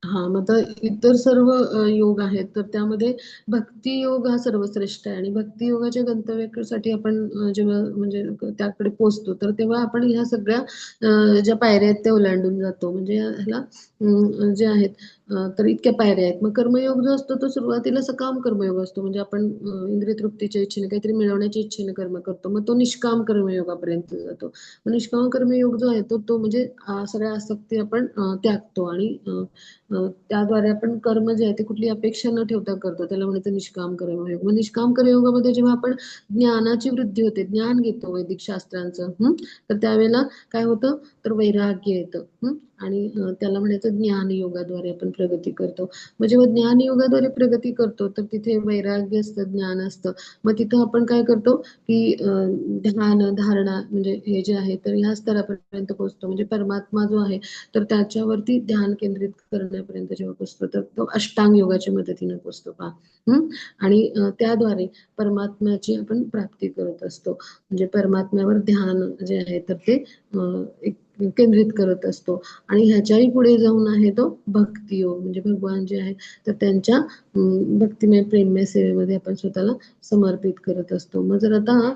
हां, मग आता इतर सर्व योग आहेत, तर त्यामध्ये भक्ती योग हा सर्वश्रेष्ठ आहे आणि भक्ती योगाच्या गंतव्यासाठी आपण जेव्हा म्हणजे त्याकडे पोहोचतो, तर तेव्हा आपण ह्या सगळ्या ज्या पायऱ्या आहेत त्या ओलांडून जातो. म्हणजे ह्याला जे आहेत तर इतक्या पायऱ्या आहेत. मग कर्मयोग जो असतो तो सुरुवातीला सकाम कर्मयोग असतो. म्हणजे आपण इंद्रिय तृप्तीच्या इच्छेने काहीतरी मिळवण्याच्या इच्छेने कर्म करतो. मग तो निष्काम कर्मयोगापर्यंत जातो. मग निष्काम कर्मयोग जो आहे तो म्हणजे सगळ्या आसक्ती आपण त्यागतो आणि त्याद्वारे आपण कर्म जे आहे ते कुठली अपेक्षा न ठेवता करतो. त्याला म्हणायचं निष्काम कर्मयोग. मग निष्काम कर्मयोगामध्ये जेव्हा आपण ज्ञानाची वृद्धी होते, ज्ञान घेतो वैदिक शास्त्रांचं तर त्यावेळेला काय होतं तर वैराग्य येतं. आणि त्याला म्हणायचं ज्ञान योगाद्वारे आपण प्रगती करतो. मग जेव्हा ज्ञान योगाद्वारे प्रगती करतो तर तिथे वैराग्य असतं, ज्ञान असतं. मग तिथं आपण काय करतो की ध्यान धारणा म्हणजे हे जे आहे तर ह्या स्तरापर्यंत पोहोचतो. म्हणजे परमात्मा जो आहे तर त्याच्यावरती ध्यान केंद्रित करण्यापर्यंत जेव्हा पोहोचतो तर तो अष्टांग योगाच्या मदतीने पोहोचतो पहा. आणि त्याद्वारे परमात्म्याची आपण प्राप्ती करत असतो. म्हणजे परमात्म्यावर ध्यान जे आहे तर ते एक केंद्रित करत असतो. आणि ह्याच्याही पुढे जाऊन आहे तो भक्ती योग. म्हणजे भगवान जे आहे तर त्यांच्या भक्तिमय प्रेममय सेवेमध्ये आपण स्वतःला समर्पित करत असतो. मग जर आता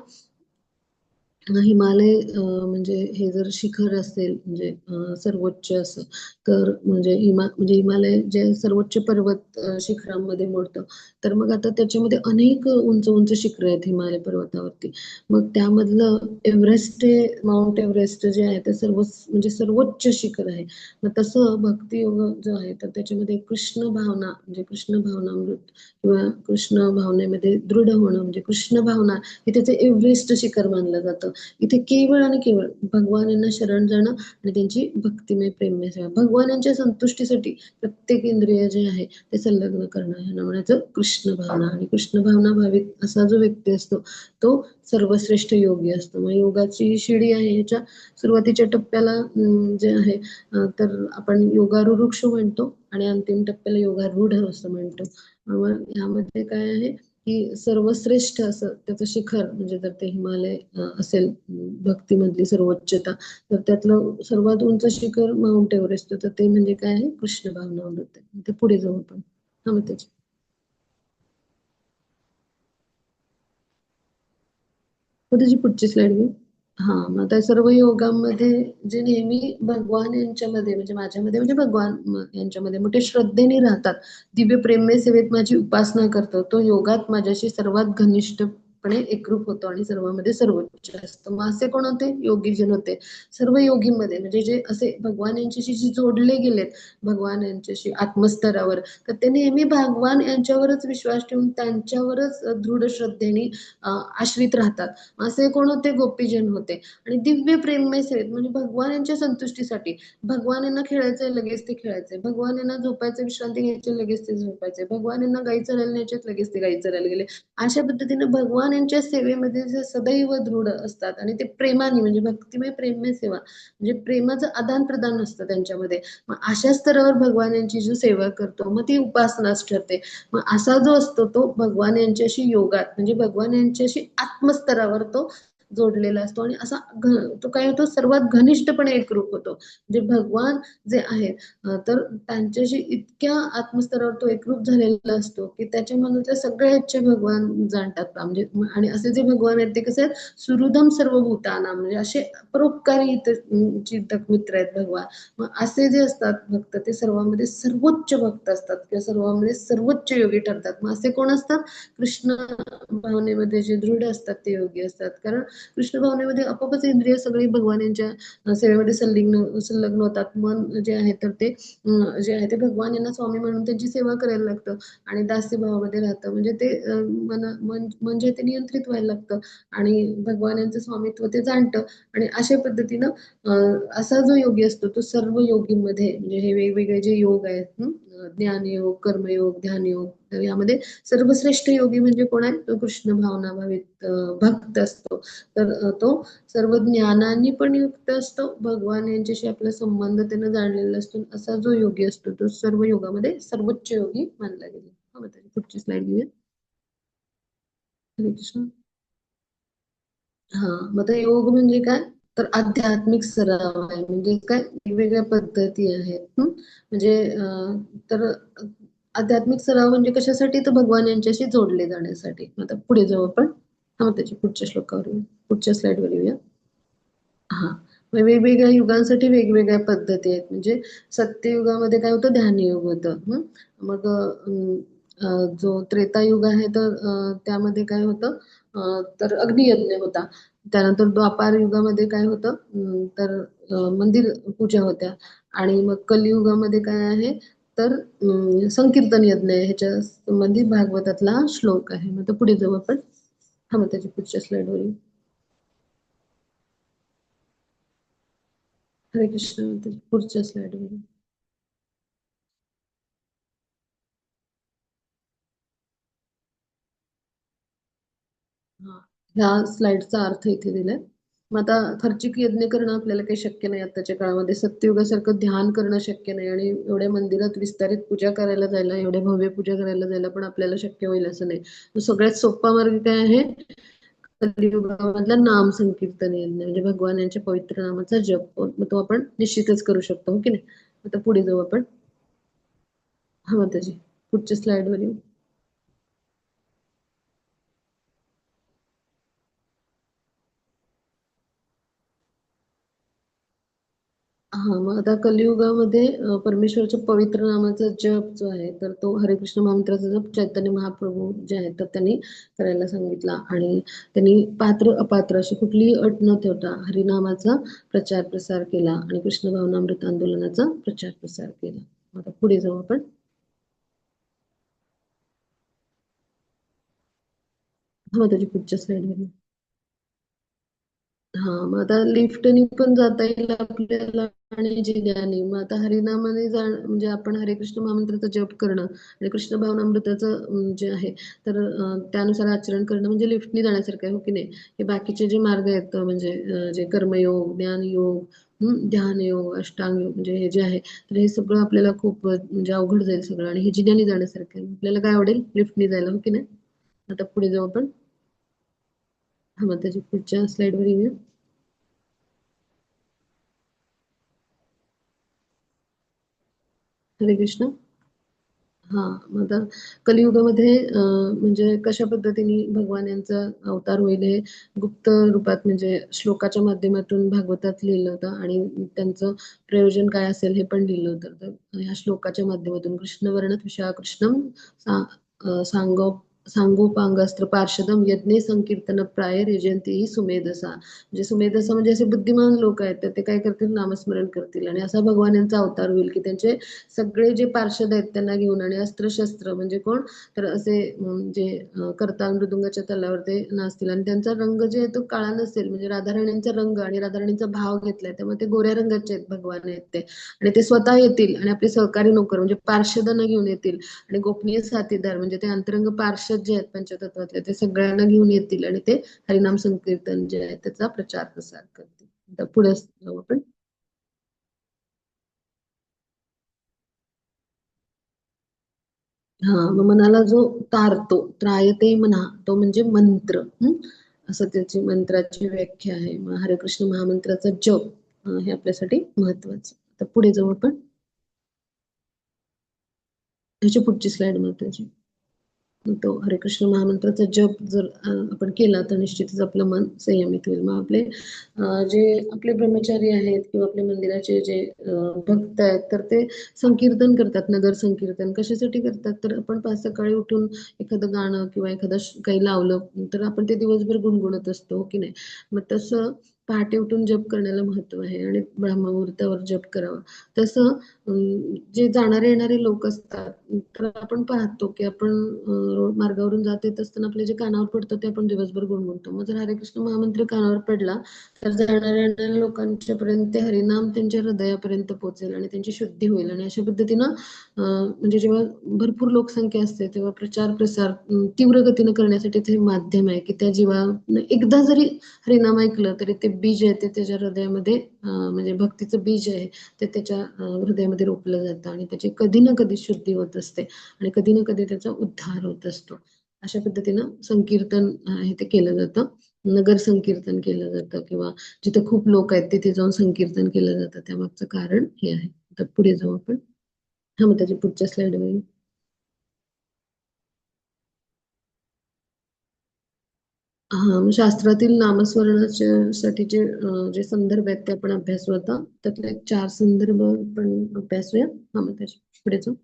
हिमालय म्हणजे हे जर शिखर असेल म्हणजे सर्वोच्च असं तर म्हणजे हिमालय जे सर्वोच्च पर्वत शिखरांमध्ये मोडतं. तर मग आता त्याच्यामध्ये अनेक उंच उंच शिखर आहेत हिमालय पर्वतावरती. मग त्यामधलं एव्हरेस्ट हे माउंट एव्हरेस्ट जे आहे ते म्हणजे सर्वोच्च शिखर आहे. मग तसं भक्ती योग जो आहे तर त्याच्यामध्ये कृष्ण भावना म्हणजे कृष्ण भावनामृत किंवा कृष्ण भावनेमध्ये दृढ होणं म्हणजे कृष्ण भावना हे त्याचं एव्हरेस्ट शिखर मानलं जातं. इथे केवळ आणि केवळ भगवान यांना शरण जाणं आणि त्यांची भक्तिमय प्रेममय सेवा. भगवान यांच्या संतुष्टीसाठी प्रत्येक इंद्रिय जे आहे ते संलग्न करणं ह्याला म्हणायचं कृष्ण भावना. आणि कृष्ण भावना भावित असा जो व्यक्ती असतो तो सर्वश्रेष्ठ योगी असतो. मग योगाची ही शिडी आहे ह्याच्या सुरुवातीच्या टप्प्याला जे आहे तर आपण योगारूढ म्हणतो आणि अंतिम टप्प्याला योगारूढ असं म्हणतो. मग यामध्ये काय आहे की सर्वश्रेष्ठ असं त्याचं शिखर म्हणजे जर ते हिमालय असेल भक्तीमधली सर्वोच्चता तर त्यातलं सर्वात उंच शिखर माउंट एव्हरेस्ट. तर ते म्हणजे काय आहे कृष्ण भावनामृत आहे. ते पुढे जाऊ आपण. मग त्याची पुढची स्लाइड घेऊ. हा मग आता सर्व योगांमध्ये जे नेहमी भगवान यांच्यामध्ये म्हणजे माझ्यामध्ये म्हणजे भगवान यांच्यामध्ये मोठे श्रद्धेने राहतात, दिव्य प्रेममय सेवेत माझी उपासना करतो, तो योगात माझ्याशी सर्वात घनिष्ठपणे एकरूप होतो आणि सर्वांमध्ये सर्वोच्च असतो. मग असे कोण होते? योगीजन होते. सर्व योगींमध्ये म्हणजे जे असे भगवान यांच्याशी जे जोडले गेलेत भगवान यांच्याशी आत्मस्तरावर तर ते नेहमी भगवान यांच्यावरच विश्वास ठेवून त्यांच्यावरच दृढ श्रद्धेने आश्रित राहतात. असे कोण होते? गोपीजन होते. आणि दिव्य प्रेममय सेवेत म्हणजे भगवान यांच्या संतुष्टीसाठी भगवान यांना खेळायचंय लगेच ते खेळायचे, भगवान यांना झोपायचं विश्रांती घ्यायची लगेच ते झोपायचे, भगवान यांना गाई चरायला न्यायच्यात लगेच ते गाई चरायला गेले. अशा पद्धतीने भगवान यांच्या सेवेमध्ये जे सदैव दृढ असतात आणि ते प्रेमाने म्हणजे भक्तिमय प्रेममय सेवा म्हणजे प्रेमाचं आदान प्रदान असतं त्यांच्यामध्ये. मग अशा स्तरावर भगवान यांची जी सेवा करतो मग ती उपासनाच ठरते. मग असा जो असतो तो भगवान यांच्याशी योगात म्हणजे भगवान यांच्याशी आत्मस्तरावर तो जोडलेला असतो आणि असा तो काय होतो सर्वात घनिष्ठपणे एकरूप होतो. म्हणजे भगवान जे आहे तर त्यांच्याशी इतक्या आत्मस्तरावर तो एकरूप झालेला असतो की त्याच्या मनातल्या सगळ्या इच्छा भगवान जाणतात. म्हणजे आणि असे जे भगवान आहेत ते कसे आहेत सुहृदम सर्व भूताना म्हणजे असे परोपकारी चिंतक मित्र आहेत भगवान. मग असे जे असतात भक्त ते सर्वांमध्ये सर्वोच्च भक्त असतात किंवा सर्वांमध्ये सर्वोच्च योगी ठरतात. मग असे कोण असतात? कृष्ण भावनेमध्ये जे दृढ असतात ते योगी असतात. कारण कृष्ण भावनेमध्ये आपोआपच इंद्रिय सगळी भगवान यांच्या सेवेमध्ये संलग्न होतात. मन जे आहे तर ते जे आहे ते भगवान यांना स्वामी म्हणून त्यांची सेवा करायला लागतं आणि दास्य भावामध्ये राहतं. म्हणजे ते मन जे ते नियंत्रित व्हायला लागतं आणि भगवान यांचं स्वामित्व ते जाणतं. आणि अशा पद्धतीनं असा जो योगी असतो तो सर्व योगींमध्ये म्हणजे हे वेगवेगळे जे योग आहेत ज्ञानयोग, कर्मयोग, ध्यानयोग तर यामध्ये सर्वश्रेष्ठ योगी म्हणजे कोण आहे? तो कृष्ण भावना भावित भक्त असतो. तर तो सर्व ज्ञानाने पण युक्त असतो. भगवान यांच्याशी आपला संबंध त्यानं जाणलेला असतो. असा जो योगी असतो तो सर्व योगामध्ये सर्वोच्च योगी मानला गेला. मग त्याची पुढची स्लाइड घेऊया. हरे कृष्ण. हा मग आता योग म्हणजे काय? तर आध्यात्मिक सराव आहे. म्हणजे काय वेगवेगळ्या पद्धती आहेत. म्हणजे तर आध्यात्मिक सराव म्हणजे कशासाठी? तर भगवान यांच्याशी जोडले जाण्यासाठी. आता पुढे जाऊ आपण. मग त्याच्या पुढच्या श्लोकावर येऊ. पुढच्या स्लाइडवर येऊया. हा मग वेगवेगळ्या युगांसाठी वेगवेगळ्या पद्धती आहेत. म्हणजे सत्ययुगामध्ये काय होतं? ध्यानयोग होतं. मग जो त्रेतायुग आहे तर त्यामध्ये काय होतं? तर अग्नियज्ञ होता. त्यानंतर द्वापार युगामध्ये काय होतं? तर मंदिर पूजा होत्या. आणि मग कलियुगामध्ये काय आहे? तर संकीर्तन यज्ञ आहे. ह्याच्या संबंधित भागवतातला हा श्लोक आहे. मग तो पुढे जाऊ आपण. मग त्याच्या पुढच्या स्लाइडवर येऊ. हरे कृष्ण माताजी. पुढच्या स्लाइडवर. हा, ह्या स्लाइडचा अर्थ इथे दिलाय. मग आता खर्चिक यज्ञ करणं आपल्याला काही शक्य नाही आताच्या काळामध्ये. सत्ययुगासारखं ध्यान करणं शक्य नाही आणि एवढ्या मंदिरात विस्तारित पूजा करायला जायला, एवढ्या भव्य पूजा करायला जायला पण आपल्याला शक्य होईल असं नाही. मग सगळ्यात सोपा मार्ग काय आहे? कलियुगामधला नाम संकीर्तन यज्ञ, म्हणजे भगवान यांच्या पवित्र नामाचा जप. मग तो आपण निश्चितच करू शकतो, हो की नाही? आता पुढे जाऊ आपण. हा माताजी, पुढच्या स्लाइडवर येऊ. हा, मग आता कलियुगामध्ये परमेश्वराच्या पवित्र नामाचा जप जो आहे, तर तो हरे कृष्ण महामंत्राचा जप चैतन्य महाप्रभू जे आहेत तर त्यांनी करायला सांगितला. आणि त्यांनी पात्र अपात्र अशी कुठलीही अट न ठेवता हरिनामाचा प्रचार प्रसार केला आणि कृष्ण भावनामृत आंदोलनाचा प्रचार प्रसार केला. आता पुढे जाऊ आपण. हा, त्याची पुढच्या स्लाइडवर. हा, मग आता लिफ्टनी पण जाता येईल आपल्याला आणि जिन्याने. मग आता हरिनामाने म्हणजे आपण हरे कृष्ण महामंत्राचा जप करणं आणि कृष्ण भावनामृताचं जे आहे तर त्यानुसार आचरण करणं म्हणजे लिफ्टनी जाण्यासारखं आहे, हो की नाही? हे बाकीचे जे मार्ग आहेत म्हणजे जे कर्मयोग, ज्ञानयोग, ध्यान योग, अष्टांग योग, म्हणजे हे जे आहे तर हे सगळं आपल्याला खूप म्हणजे अवघड जाईल सगळं आणि हे जिन्याने जाण्यासारखं आहे. आपल्याला काय आवडेल? लिफ्टनी जायला, हो की नाही? आता पुढे जाऊ आपण. हा, मग त्याची पुढच्या स्लाइडवर येऊया. हरे कृष्ण. हा, मग आता कलियुगामध्ये म्हणजे कशा पद्धतीने भगवान यांचा अवतार होईल हे गुप्त रूपात म्हणजे श्लोकाच्या माध्यमातून भागवतात लिहिलं होतं आणि त्यांचं प्रयोजन काय असेल हे पण लिहिलं होतं. तर ह्या श्लोकाच्या माध्यमातून कृष्णवर्ण तुषा कृष्णम सांगो सांगोपांगास्त्र पार्षदम यज्ञे संकीर्तन प्राय रेजंती ही सुमेधसा. म्हणजे सुमेधसा म्हणजे असे बुद्धिमान लोक आहेत तर ते काय करतील? नामस्मरण करतील आणि असा भगवान यांचा अवतार होईल की त्यांचे सगळे जे पार्षद आहेत त्यांना घेऊन आणि अस्त्र-शस्त्र म्हणजे कोण? तर असे जे करताल मृदुंगाच्या तलावर ते नाचतील आणि त्यांचा रंग जे आहे तो काळा नसेल, म्हणजे राधाराणींचा रंग आणि राधाराणींचा भाव घेतलाय त्यामुळे ते गोऱ्या रंगाचे आहेत भगवान आहेत ते. आणि ते स्वतः येतील आणि आपले सहकारी नोकर म्हणजे पार्षदांना घेऊन येतील आणि गोपनीय साथीदार म्हणजे ते अंतरंग पार्षद जे आहेत पंचतत्वातले ते सगळ्यांना घेऊन येतील आणि ते हरिनाम संकीर्तन जे आहे त्याचा प्रचार प्रसार करतील. आता पुढे जाऊ आपण. हा, मग मनाला जो तारतो, त्रायते मना, तो म्हणजे मंत्र. असं त्याची मंत्राची व्याख्या आहे. मग हरे कृष्ण महामंत्राचा जप हे आपल्यासाठी महत्वाचं. तर पुढे जाऊ आपण. ह्याची पुढची स्लाइड महत्वाची. तो हरे कृष्ण महामंत्राचा जप जर आपण केला तर निश्चितच आपलं मन संयमित होईल. मग आपले जे आपले ब्रह्मचारी आहेत किंवा आपल्या मंदिराचे जे भक्त आहेत तर ते संकीर्तन करतात. नगर संकीर्तन कशासाठी करतात? तर आपण सकाळी उठून एखादं गाणं किंवा एखादं काही लावलं तर आपण ते दिवसभर गुणगुणत असतो, हो की नाही? मग तसं पहाटे उठून जप करण्याला महत्व आहे आणि ब्रह्ममुहूर्तावर जप करावा. तसं जे जाणारे येणारे लोक असतात तर आपण पाहतो की आपण मार्गावरून जात येत असताना आपले जे कानावर पडतं ते आपण दिवसभर गुणगुणतो. मग जर हरे कृष्ण महामंत्र कानावर पडला तर जाणाऱ्या येणाऱ्या लोकांच्या पर्यंत ते हरिनाम त्यांच्या हृदयापर्यंत पोहोचेल आणि त्यांची शुद्धी होईल. आणि अशा पद्धतीनं म्हणजे जेव्हा भरपूर लोकसंख्या असते तेव्हा प्रचार प्रसार तीव्र गतीनं करण्यासाठी ते माध्यम आहे की त्या जीवानं एकदा जरी हरिनाम ऐकलं तरी ते बीज आहे ते त्याच्या हृदयामध्ये म्हणजे भक्तीचं बीज आहे ते त्याच्या हृदयामध्ये रोपलं जातं आणि त्याची कधी ना कधी शुद्धी होत असते आणि कधी ना कधी त्याचा उद्धार होत असतो. अशा पद्धतीनं संकीर्तन आहे ते केलं जातं. नगर संकीर्तन केलं जातं किंवा जिथे खूप लोक आहेत तिथे जाऊन संकीर्तन केलं जातं. त्यामागचं कारण हे आहे. तर पुढे जाऊ आपण. हा, मग त्याची पुढच्या स्लाइडवर. हा, मग शास्त्रातील नामस्मरणाच्या साठी जे संदर्भ आहेत ते आपण अभ्यासू आता. त्यातले 4 संदर्भ आपण अभ्यासूया. हा, मग त्याच्या पुढे जाऊ.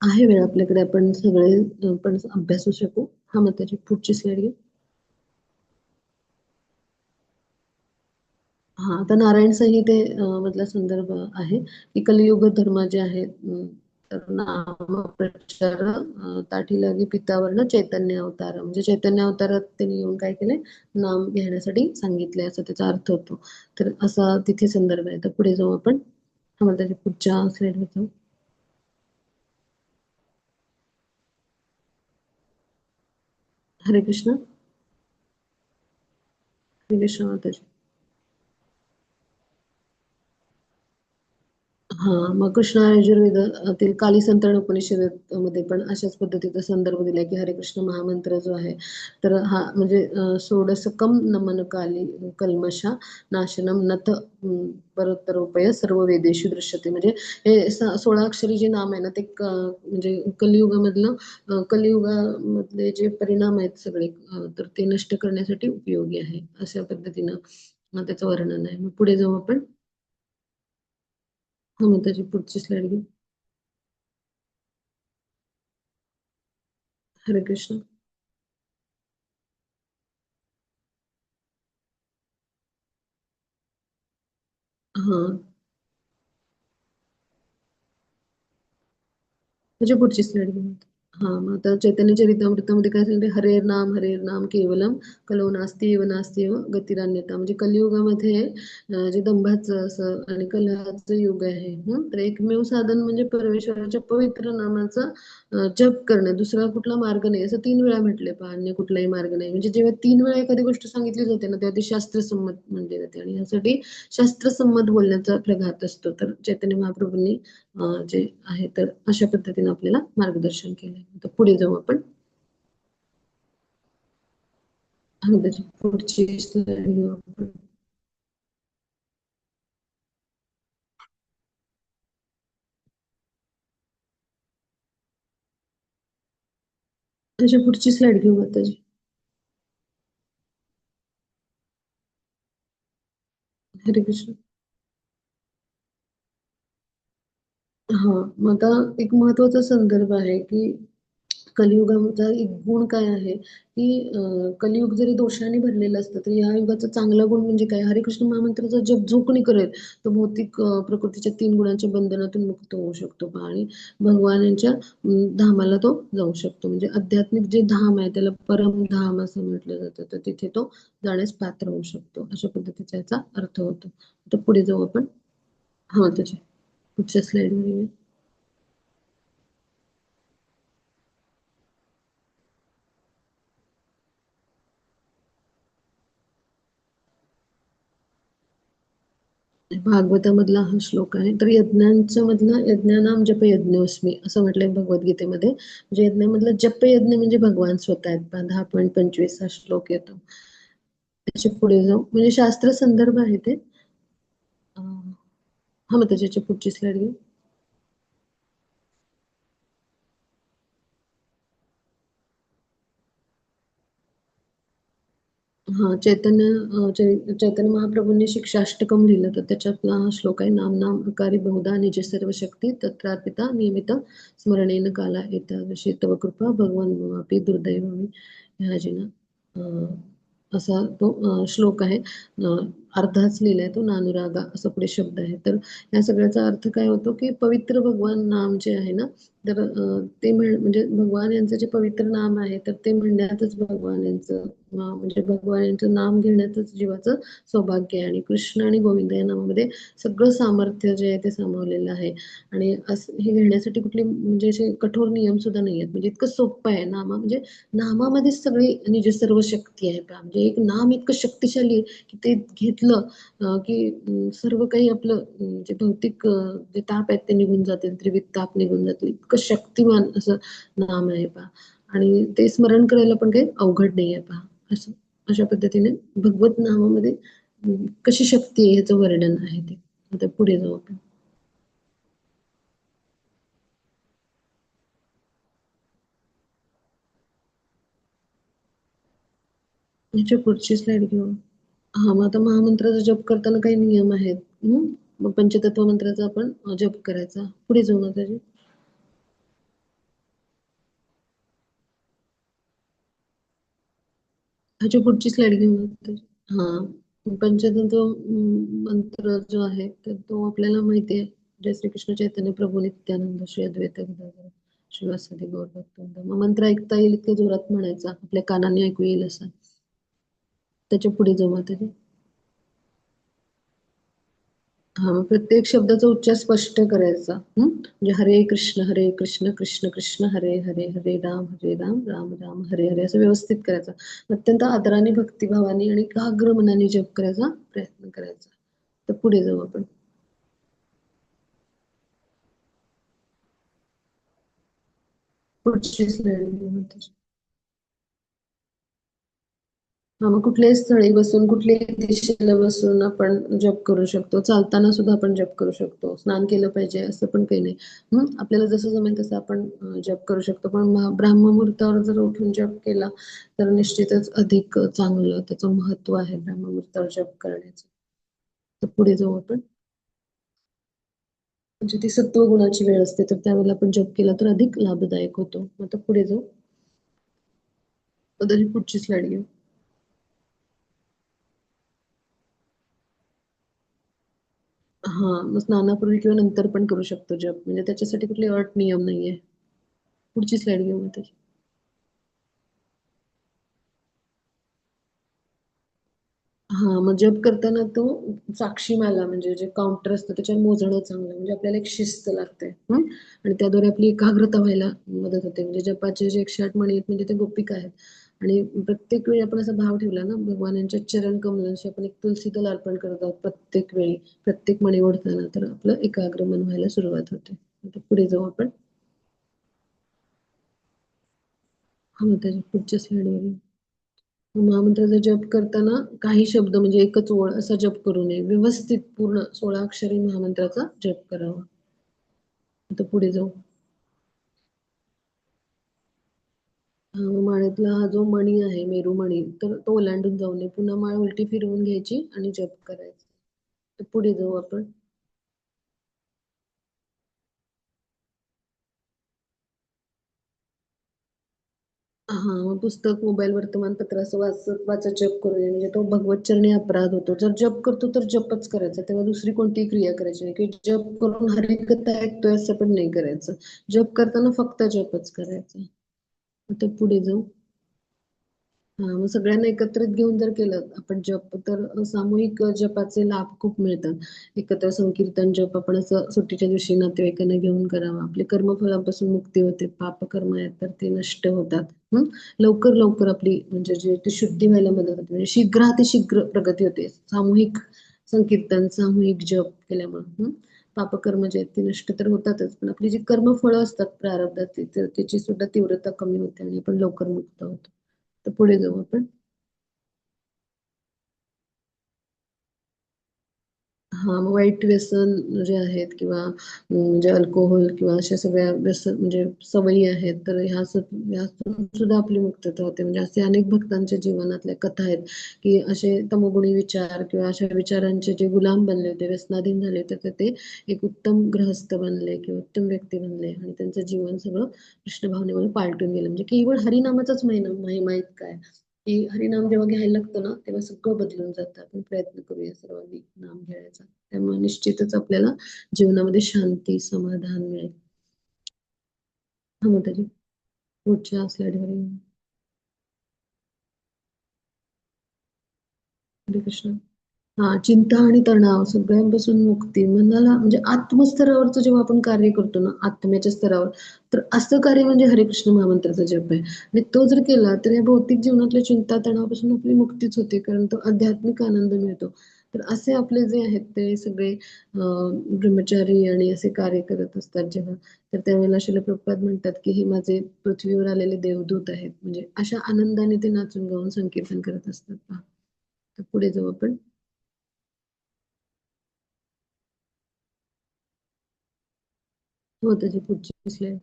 आहे वेळ आपल्याकडे, आपण सगळे पण अभ्यासू शकू. हा, मग त्याची पुढची स्लाइड घे. हा, आता नारायण संहिते मधला संदर्भ आहे की कलियुग धर्म जे आहे तर नामप्रचार ताठी लागे पितावरनं चैतन्य अवतार, म्हणजे चैतन्य अवतारात त्यांनी येऊन काय केले, नाम घेण्यासाठी सांगितले, असा त्याचा अर्थ होतो. तर असा तिथे संदर्भ आहे. तर पुढे जाऊ आपण. मला त्याच्या पुढच्या स्लाइडवर जाऊ. हरे कृष्ण. हरे कृष्ण माताजी. हा, मग कृष्ण यजुर्वेदातील काली संतरण उपनिषद मध्ये पण अशाच पद्धतीचा संदर्भ दिलाय की हरे कृष्ण महामंत्र जो आहे, तर हा म्हणजे षोडशकम नमन काली कल्मषा नाशनम नथ परतरोपय सर्व वेदेषु दृश्यते, म्हणजे हे 16 अक्षरी जे नाम आहे ना, ते म्हणजे कलियुगामधलं कलियुगामधले जे परिणाम आहेत सगळे, तर ते नष्ट करण्यासाठी उपयोगी आहे, अशा पद्धतीनं त्याचं वर्णन आहे. मग पुढे जाऊ आपण. हा, मग त्याची पुढची स्लाइड घेऊ. हरे कृष्ण. हा, त्याच्या पुढची स्लाइड घेऊ. हा, मग आता चैतन्य चरितामृतामध्ये काय सांगते, हरे नाम केवलम कलो नास्ती एव नास्ती एव गतिरान्यता, म्हणजे कलियुगामध्ये जे दंभाचं असं आणि कलहाचं युग आहे, तर एकमेव साधन म्हणजे परमेश्वराच्या पवित्र नामाचा जप करणं, दुसरा कुठला मार्ग नाही, असं 3 वेळा म्हटले पहा, अन्य कुठलाही मार्ग नाही. म्हणजे जेव्हा 3 वेळा एखादी गोष्ट सांगितली जाते ना, तेव्हा ती शास्त्रसंमत म्हणली जाते, आणि यासाठी शास्त्रसंमत बोलण्याचा प्रघात असतो. तर चैतन्य महाप्रभूंनी जे आहे, तर अशा पद्धतीने आपल्याला मार्गदर्शन केलंय. आता पुढे जाऊ आपण. आणि त्याची पुढची slide घेऊ आपण. त्याच्या पुढची स्लाइड घेऊ माताजी. हरे कृष्ण. हा, मग आता एक महत्वाचा संदर्भ आहे की कलियुगाचा एक गुण काय आहे की कलियुग जरी दोषाने भरलेलं असतं, तर या युगाचा चांगला गुण म्हणजे काय, हरिकृष्ण महामंत्राचा जप जो कोणी करेल तो भौतिक प्रकृतीच्या 3 गुणांच्या बंधनातून मुक्त होऊ शकतो आणि भगवान यांच्या धामाला तो जाऊ शकतो. म्हणजे आध्यात्मिक जे धाम आहे त्याला परमधाम असं म्हटलं जातं, तर तिथे तो जाण्यास पात्र होऊ शकतो, अशा पद्धतीचा याचा अर्थ होतो. तर पुढे जाऊ आपण. हा, त्याच्या पुढच्या स्लाइड मध्ये भागवतामधला हा श्लोक आहे. तर यज्ञांच्या मधला यज्ञानाम जप यज्ञोस्मी असं म्हटलंय भगवद्गीतेमध्ये, म्हणजे यज्ञामधला जप यज्ञ म्हणजे भगवान स्वतः आहेत. 10.25 हा श्लोक येतो. त्याच्या पुढे जाऊ, म्हणजे शास्त्र संदर्भ आहे ते. हा, मग त्याच्या पुढची स्लाइड घेऊ. हा, चैतन्य महाप्रभूंनी शिक्षाष्टकम लिहिलं, तर त्याच्यातला हा श्लोक आहे. नाम नाम अकारी बहुधा निज सर्व शक्ती तत्रार्पिता नियमित स्मरणेन काला एतादृशी तव कृपा भगवान वापी दुर्दैवामी ह्याजिना, असा तो श्लोक आहे. अर्धाच लिहिलाय तो, नानुरागा असं पुढे शब्द आहे. तर या सगळ्याचा अर्थ काय होतो की पवित्र भगवान नाम जे आहे ना, तर ते म्हणजे भगवान यांचं जे पवित्र नाम आहे, तर ते म्हणण्यातच भगवान यांचं म्हणजे भगवान यांचं नाम घेण्यातच जीवाचं सौभाग्य आहे. आणि कृष्ण आणि गोविंद या नामामध्ये सगळं सामर्थ्य जे आहे ते सामावलेलं आहे. आणि असं हे घेण्यासाठी कुठले म्हणजे असे कठोर नियम सुद्धा नाही आहेत, म्हणजे इतकं सोपं आहे. म्हणजे नामामध्येच सगळी निज सर्व शक्ती आहे. म्हणजे एक नाम इतकं शक्तिशाली आहे की ते घेतलं की सर्व काही आपलं जे भौतिक जे ताप आहेत ते निघून जातील, त्रिविध ताप निघून जातील, इतकं शक्तिमान असं नाम आहे पहा. आणि ते स्मरण करायला पण काही अवघड नाही आहे पहा. असं अशा पद्धतीने भगवत नामामध्ये कशी शक्ती आहे ह्याचं वर्णन आहे ते. आता पुढे जाऊ आपण. ह्याच्या पुढची स्लाइड घेऊ. हा, मग आता महामंत्राचा जप करताना काही नियम आहेत. मग पंचतत्व मंत्राचा आपण जप करायचा. पुढे जाऊ ना त्याची. ह्याच्या पुढची स्लाइड घेऊ ना. हा, पंचतंत्र मंत्र जो आहे तर तो आपल्याला माहिती आहे. जय श्री कृष्ण चैतन्य प्रभू नित्यानंद श्री अद्वैत गदाधर श्रीवासदि गौर भक्तवृंद. मग मंत्र ऐकता येईल इतक्या जोरात म्हणायचा, आपल्या कानाने ऐकू येईल असा. त्याच्या पुढे जाऊ माताजी. हा, मग प्रत्येक शब्दाचा उच्चार स्पष्ट करायचा. म्हणजे हरे कृष्ण कृष्ण कृष्ण हरे हरे, हरे राम राम राम हरे हरे, असं व्यवस्थित करायचं. अत्यंत आदराने भक्तिभावाने आणि एकाग्र मनाने जप करायचा प्रयत्न करायचा. तर पुढे जाऊ आपण. पुढची स्लाइड. हा, मग कुठल्याही स्थळी बसून, कुठल्याही दिशेला बसून आपण जप करू शकतो. चालताना सुद्धा आपण जप करू शकतो. स्नान केलं पाहिजे असं पण काही नाही. आपल्याला जसं जमेल तसं आपण जप करू शकतो. पण ब्राह्ममुहूर्तावर जर उठून जप केला तर निश्चितच अधिक चांगलं त्याचं महत्व आहे ब्राह्ममुहूर्तावर जप करण्याचं. तर पुढे जाऊ आपण. म्हणजे ती सत्व गुणाची वेळ असते, तर त्यावेळेला आपण जप केला तर अधिक लाभदायक होतो. आता पुढे जाऊ. तरी पुढची स्लाइड घेऊ. हा, मग स्नानापूर्वी किंवा नंतर पण करू शकतो जप. म्हणजे त्याच्यासाठी कुठली अट नियम नाहीये. पुढची स्लाइड घेऊ मग त्याची. हा, मग जप करताना तो साक्षी माला म्हणजे जे काउंटर असतं त्याच्यावर मोजणं चांगलं. म्हणजे आपल्याला एक शिस्त लागते. आणि त्याद्वारे आपली एकाग्रता व्हायला मदत होते. म्हणजे जपाचे जे 108 म्हणी आहेत म्हणजे ते गोपिका आहेत. आणि प्रत्येक वेळी आपण असा भाव ठेवला ना, भगवानांच्या चरण कमलांशी आपण एक तुलसी दल अर्पण करत आहोत प्रत्येक वेळी, प्रत्येक म्हणी ओढताना, तर आपलं एकाग्र मन व्हायला सुरुवात होते. आता पुढे जाऊ आपण. हा, मग त्याच्या पुढच्या स्लाइडवर. महामंत्राचा जप करताना काही शब्द म्हणजे एकच ओळ असा जप करू नये. व्यवस्थित पूर्ण 16 अक्षरी महामंत्राचा जप करावा. आता पुढे जाऊ. माळेतला हा जो मणी आहे मेरुमणी, तर तो ओलांडून जाऊ नये. पुन्हा माळ उलटी फिरवून घ्यायची आणि जप करायचा. तर पुढे जाऊ आपण. हा, मग पुस्तक, मोबाईल, वर्तमानपत्र असं वाचत वाचत जप करू नये. म्हणजे तो भगवत चरणी अपराध होतो. जर जप करतो तर जपच करायचा, तेव्हा दुसरी कोणतीही क्रिया करायची नाही. की जप करून हरिकथा ऐकतोय असं पण नाही करायचं. जप करताना फक्त जपच करायचा. आता पुढे जाऊ. हा, मग सगळ्यांना एकत्रित घेऊन जर केलं आपण जप, तर सामूहिक जपाचे लाभ खूप मिळतात. एकत्र संकीर्तन जप आपण असं सुट्टीच्या दिवशी नातेवाईकांना घेऊन करावा. आपले कर्मफलापासून मुक्ती होते. पापकर्म आहेत तर ते नष्ट होतात. लवकर लवकर आपली म्हणजे जे ते शुद्धी व्हायला मदत होते. म्हणजे शीघ्रातिशीघ्र प्रगती होते सामूहिक संकीर्तन, सामूहिक जप केल्यामुळे. पापकर्म जे आहेत ते नष्ट तर होतातच, पण आपली जी कर्मफळं असतात प्रारब्धात त्याची सुद्धा तीव्रता कमी होते आणि आपण लवकर मुक्त होतो. तर पुढे जाऊ आपण. हा, मग वाईट व्यसन जे आहेत किंवा म्हणजे अल्कोहोल किंवा अशा सगळ्या व्यसन म्हणजे सवयी आहेत, तर ह्यातून सुद्धा आपली मुक्तता होते. म्हणजे असे अनेक भक्तांच्या जीवनातल्या कथा आहेत की असे तमोगुणी विचार किंवा अशा विचारांचे जे गुलाम बनले होते, व्यसनाधीन झाले होते, तर ते एक उत्तम गृहस्थ बनले किंवा उत्तम व्यक्ती बनले आणि त्यांचं जीवन सगळं कृष्ण भावनेमुळे पालटून गेलं. म्हणजे केवळ हरिनामाचाच महिमा इतका आहे की हरिनाम जेव्हा घ्यायला लागतं ना, तेव्हा सगळं बदलून जातं. आपण प्रयत्न करूया सर्वांनी नाम घ्यायचा. त्यामुळे निश्चितच आपल्याला जीवनामध्ये शांती, समाधान मिळेल. हा, मग त्याची पुढच्या स्लाइडवर येऊ. हरे कृष्ण. हा, चिंता आणि तणाव सगळ्यांपासून मुक्ती, मनाला म्हणजे आत्मस्तरावरचं जेव्हा आपण कार्य करतो ना, आत्म्याच्या स्तरावर, तर असं कार्य म्हणजे हरिकृष्ण महामंत्राचा जप आहे. आणि तो जर केला तर या भौतिक जीवनातल्या चिंता तणावापासून आपली मुक्तीच होते, कारण तो आध्यात्मिक आनंद मिळतो. तर असे आपले जे आहेत ते सगळे ब्रह्मचारी आणि असे कार्य करत असतात जेव्हा, तर त्यावेळेला श्रील प्रभुपाद म्हणतात की हे माझे पृथ्वीवर आलेले देवदूत आहेत. म्हणजे अशा आनंदाने ते नाचून गाऊन संकीर्तन करत असतात. पहा. तर पुढे जाऊ आपण. हो, त्याची पुढची स्लाइड.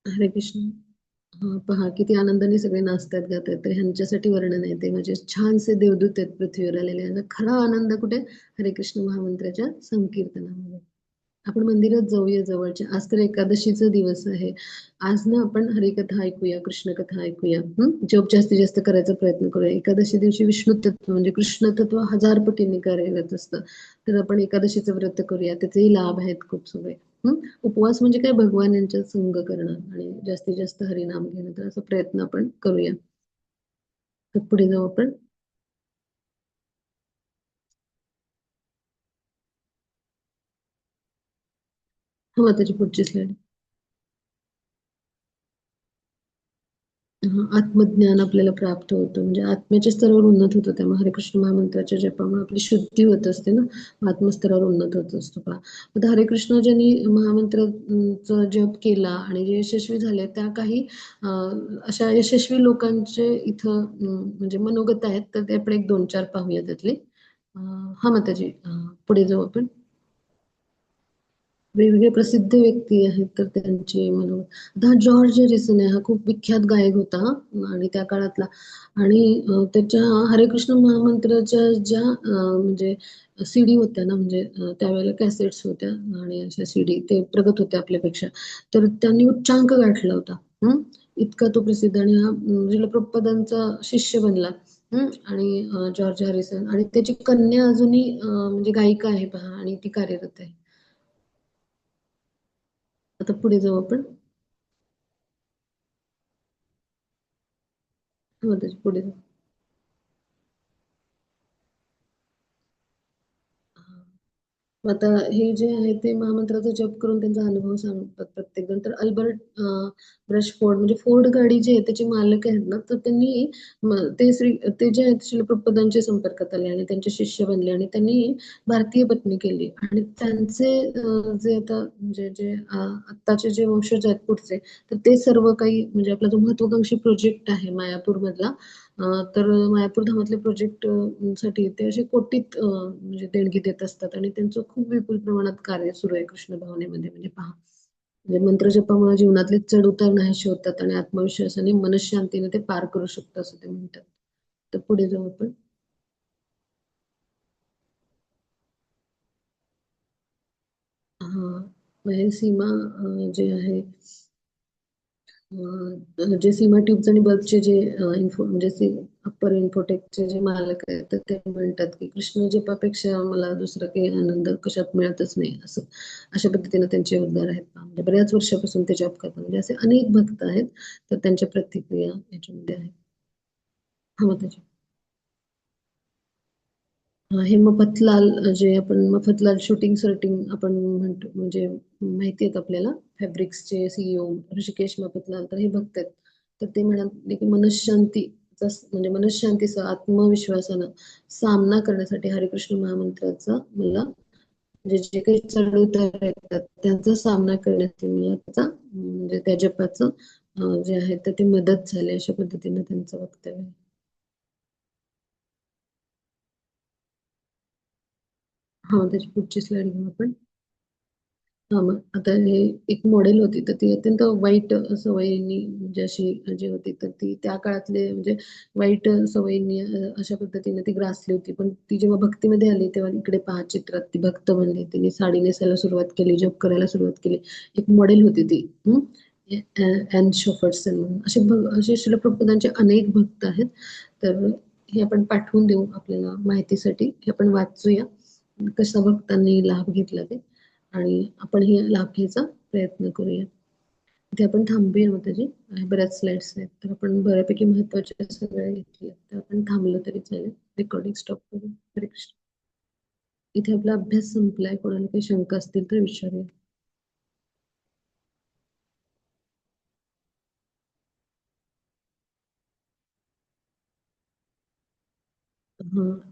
हरे कृष्ण. हा, पहा किती आनंदाने सगळे नाचतात गातात. तर ह्यांच्यासाठी वर्णन आहे ते म्हणजे छानसे देवदूत आहेत पृथ्वीवर आलेले. यांचा खरा आनंद कुठे? हरे कृष्ण महामंत्राच्या संकीर्तनामध्ये. आपण मंदिरात जाऊया जवळच्या. आज तर एकादशीचा दिवस आहे. आज ना आपण हरिकथा ऐकूया, कृष्ण कथा ऐकूया. जप जास्तीत जास्त करायचा प्रयत्न करूया. एकादशी दिवशी विष्णू तत्व म्हणजे कृष्ण तत्व 1000 पटीने कार्यरत असतं. तर आपण एकादशीचं व्रत करूया. त्याचेही लाभ आहेत खूप सगळे. उपवास म्हणजे काय, भगवान यांच्या संग करणं आणि जास्तीत जास्त हरिनाम घेणं. तर असा प्रयत्न आपण करूया. तर पुढे जाऊ आपण. हो, त्याची पुढची स्लाइड. आत्मज्ञान आपल्याला प्राप्त होतं, म्हणजे आत्म्याच्या स्तरावर उन्नत होतं. त्यामुळे हरेकृष्ण महामंत्राच्या जपामुळे आपली शुद्धी होत असते ना, आत्मस्तरावर उन्नत होत असतो पहा. आता हरेकृष्ण ज्यांनी महामंत्राचा जप केला आणि जे यशस्वी झाले, त्या काही अशा यशस्वी लोकांचे इथं म्हणजे मनोगत आहेत. तर ते आपण एक 2-4 पाहूया त्यातले. हा माताजी, पुढे जाऊ आपण. वेगवेगळे प्रसिद्ध व्यक्ती आहेत तर त्यांची म्हणून. आता जॉर्ज हॅरिसन आहे, हा खूप विख्यात गायक होता आणि त्या काळातला. आणि त्याच्या हरेकृष्ण महामंत्राच्या ज्या म्हणजे सीडी होत्या ना, म्हणजे त्यावेळेला कॅसेट्स होत्या आणि अशा सीडी ते प्रगत होत्या आपल्यापेक्षा. तर त्यांनी उच्चांक गाठला होता. इतका तो प्रसिद्ध आणि हा श्रील प्रभुपादांचा शिष्य बनला. आणि जॉर्ज हॅरिसन आणि त्याची कन्या अजूनही म्हणजे गायिका आहे पहा आणि ती कार्यरत आहे. आता पुढे जाऊ आपण. हो, त्याच्या पुढे जाऊ. आता हे जे आहे ते महामंत्राचा जप करून त्यांचा अनुभव सांगतात प्रत्येक जण. तर अल्बर्ट ब्रशफोर्ड म्हणजे फोर्ड गाडी जे आहे त्याचे मालक आहेत ना, तर त्यांनी ते जे आहेत श्रील प्रभुपादांच्या संपर्कात आले आणि त्यांचे शिष्य बनले आणि त्यांनी भारतीय पत्नी केली आणि त्यांचे जे आता म्हणजे जे आत्ताचे जे वंशज आहेत पुढचे, तर ते सर्व काही म्हणजे आपला जो महत्वाकांक्षी प्रोजेक्ट आहे मायापूर मधला, तर मायापूर धामातले प्रोजेक्ट साठी ते असे कोटीत म्हणजे देणगी देत असतात आणि त्यांचं खूप विपुल प्रमाणात कार्य सुरू आहे कृष्ण भावनेमध्ये. म्हणजे पहा, म्हणजे मंत्रजपामुळे जीवनातले चढ उतार नाहीसे होतात आणि आत्मविश्वासाने मनशांतीने ते पार करू शकतो असं ते म्हणतात. तर पुढे जाऊ आपण. हा, म्हणजे सीमा जे आहे जे सीमा ट्यूब्स आणि बल्बचे जे इन्फो म्हणजे अप्पर इन्फोटेकचे जे मालक आहेत, तर ते म्हणतात की कृष्ण जपापेक्षा मला दुसरा काही आनंद कशात मिळतच नाही, असं अशा पद्धतीने त्यांचे उद्गार आहेत. म्हणजे बऱ्याच वर्षापासून ते जप करतात. म्हणजे असे अनेक भक्त आहेत, तर त्यांच्या प्रतिक्रिया याच्यामध्ये आहेत. हा, मग त्याची हे मफतलाल जे आपण मफतलाल शूटिंग सर्टिंग आपण म्हणतो, म्हणजे माहिती आहेत आपल्याला, फॅब्रिक्सचे सीईओ ऋषिकेश मफतलाल. तर हे भक्त आहेत. तर ते म्हणाले की मनशांतीचा म्हणजे मनशांतीचा आत्मविश्वासानं सामना करण्यासाठी हरिकृष्ण महामंत्राचा मला म्हणजे जे काही चढउतार येतात त्यांचा सामना करण्यासाठी मला त्याचा म्हणजे त्या जपाचं जे आहे तर ते मदत झाली, अशा पद्धतीने त्यांचं वक्तव्य आहे. हा, त्याची पुढची स्लाइड घेऊ आपण. हां, मग आता हे एक मॉडेल होती, तर ती अत्यंत वाईट सवयींनी म्हणजे अशी जी होती, तर ती त्या काळातले म्हणजे वाईट सवयींनी अशा पद्धतीने ती ग्रासली होती. पण ती जेव्हा भक्तीमध्ये आली, तेव्हा इकडे पहा चित्रात ती भक्त बनली. तिने साडी नेसायला सुरुवात केली, जप करायला सुरुवात केली. एक मॉडेल होती ती. ॲन शोफर्सन म्हणून. असे श्रील प्रभुपादांचे अनेक भक्त आहेत. तर हे आपण पाठवून देऊ आपल्याला माहितीसाठी. हे आपण वाचूया, कसा भक्तांनी लाभ घेतला ते. आणि आपण हे लाभ घ्यायचा प्रयत्न करूया. इथे आपण थांबूया माताजी. बऱ्याच स्लाइड्स आहेत, तर आपण बऱ्यापैकी महत्वाच्या सगळ्या घेतल्या. तर आपण थांबलं तरी चालेल. रेकॉर्डिंग स्टॉप करू. हरे कृष्ण. इथे आपला अभ्यास संपलाय. कोणाला काही शंका असतील तर विचारूया.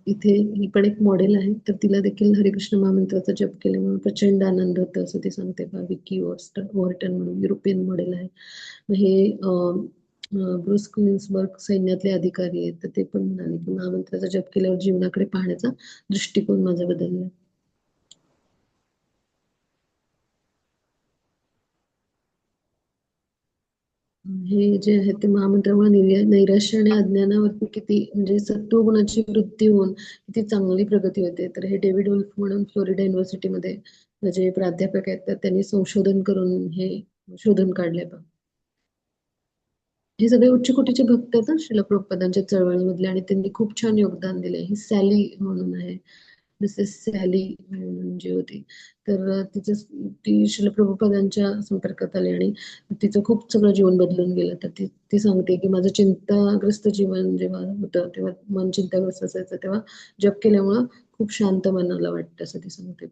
इथे ही पण एक मॉडेल आहे, तर तिला देखील हरिकृष्ण महामंत्राचा जप केल्यामुळे प्रचंड आनंद होतो असं ती सांगते बा. विकी वॉर्टन म्हणून युरोपियन मॉडेल आहे. मग हे ब्रुस क्विन्सबर्ग सैन्यातले अधिकारी आहेत, तर ते पण म्हणाले की महामंत्राचा जप केल्यावर जीवनाकडे पाहण्याचा दृष्टिकोन माझा बदलला. हे जे आहे ते महामंत्रामुळे नैराश्य आणि अज्ञानावरती किती म्हणजे सत्वगुणाची वृत्ती होऊन किती चांगली प्रगती होते. तर हे डेव्हिड वुल्फ म्हणून फ्लोरिडा युनिव्हर्सिटीमध्ये जे प्राध्यापक आहेत तर त्यांनी संशोधन करून हे शोधून काढले बा. हे सगळे उच्च कोटीचे भक्त आहेत ना श्रील प्रभुपादांच्या चळवळीमधले, आणि त्यांनी खूप छान योगदान दिले. ही सॅली म्हणून आहे, मिसेस सॅली म्हणून जी होती, तर ती श्रील प्रभुपादांच्या संपर्कात आली आणि तिचं खूप सगळं जीवन बदलून गेलं. तर ती सांगते की माझं चिंताग्रस्त जीवन जेव्हा होतं तेव्हा, मन चिंताग्रस्त असायचं तेव्हा जप केल्यामुळं खूप शांत मनाला वाटतं, असं ती सांगते.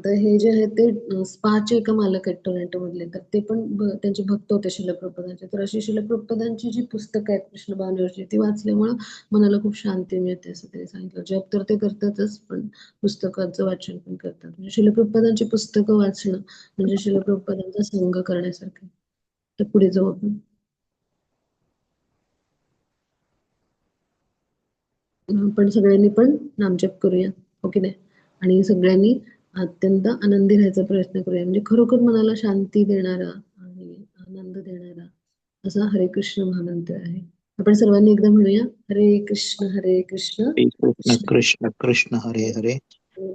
तर हे जे आहेत ते स्पाचे एका मालक आहेत टोरंटो मधले, तर ते पण त्यांचे भक्त होते शिल प्रभुपादांचे. तर अशी शिल प्रभुपादांची जी पुस्तकं आहेत कृष्ण भावनेवरची, ती वाचल्यामुळं मनाला खूप शांती मिळते, असं त्यांनी सांगितलं. जप तर ते करतातच, पण पुस्तकांचं वाचन पण करतात. म्हणजे शिल प्रभुपादांची पुस्तकं वाचणं म्हणजे शिल प्रभुपादांचा संग करण्यासारखं. तर पुढे जाऊ आपण. आपण सगळ्यांनी पण नामजप करूया, हो की नाही? आणि सगळ्यांनी अत्यंत आनंदी राहायचा प्रयत्न करूया. म्हणजे खरोखर मनाला शांती देणारा आणि आनंद देणारा असा हरे कृष्ण महामंत्र आहे. आपण सर्वांनी एकदा म्हणूया, हरे कृष्ण हरे कृष्ण कृष्ण कृष्ण कृष्ण हरे हरे,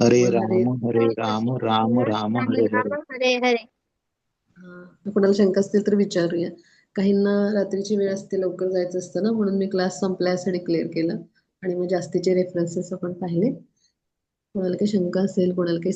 हरे राम हरे राम राम राम हरे हरे. हरे हरे. कोणाला शंका असतील तर विचारूया. काहींना रात्रीची वेळ असते, लवकर जायचं असतं ना, म्हणून मी क्लास संपल्यासाठी क्लिअर केलं आणि मग जास्तीचे रेफरन्सेस आपण पाहिले. कोणाला काही शंका असेल, कोणाला काही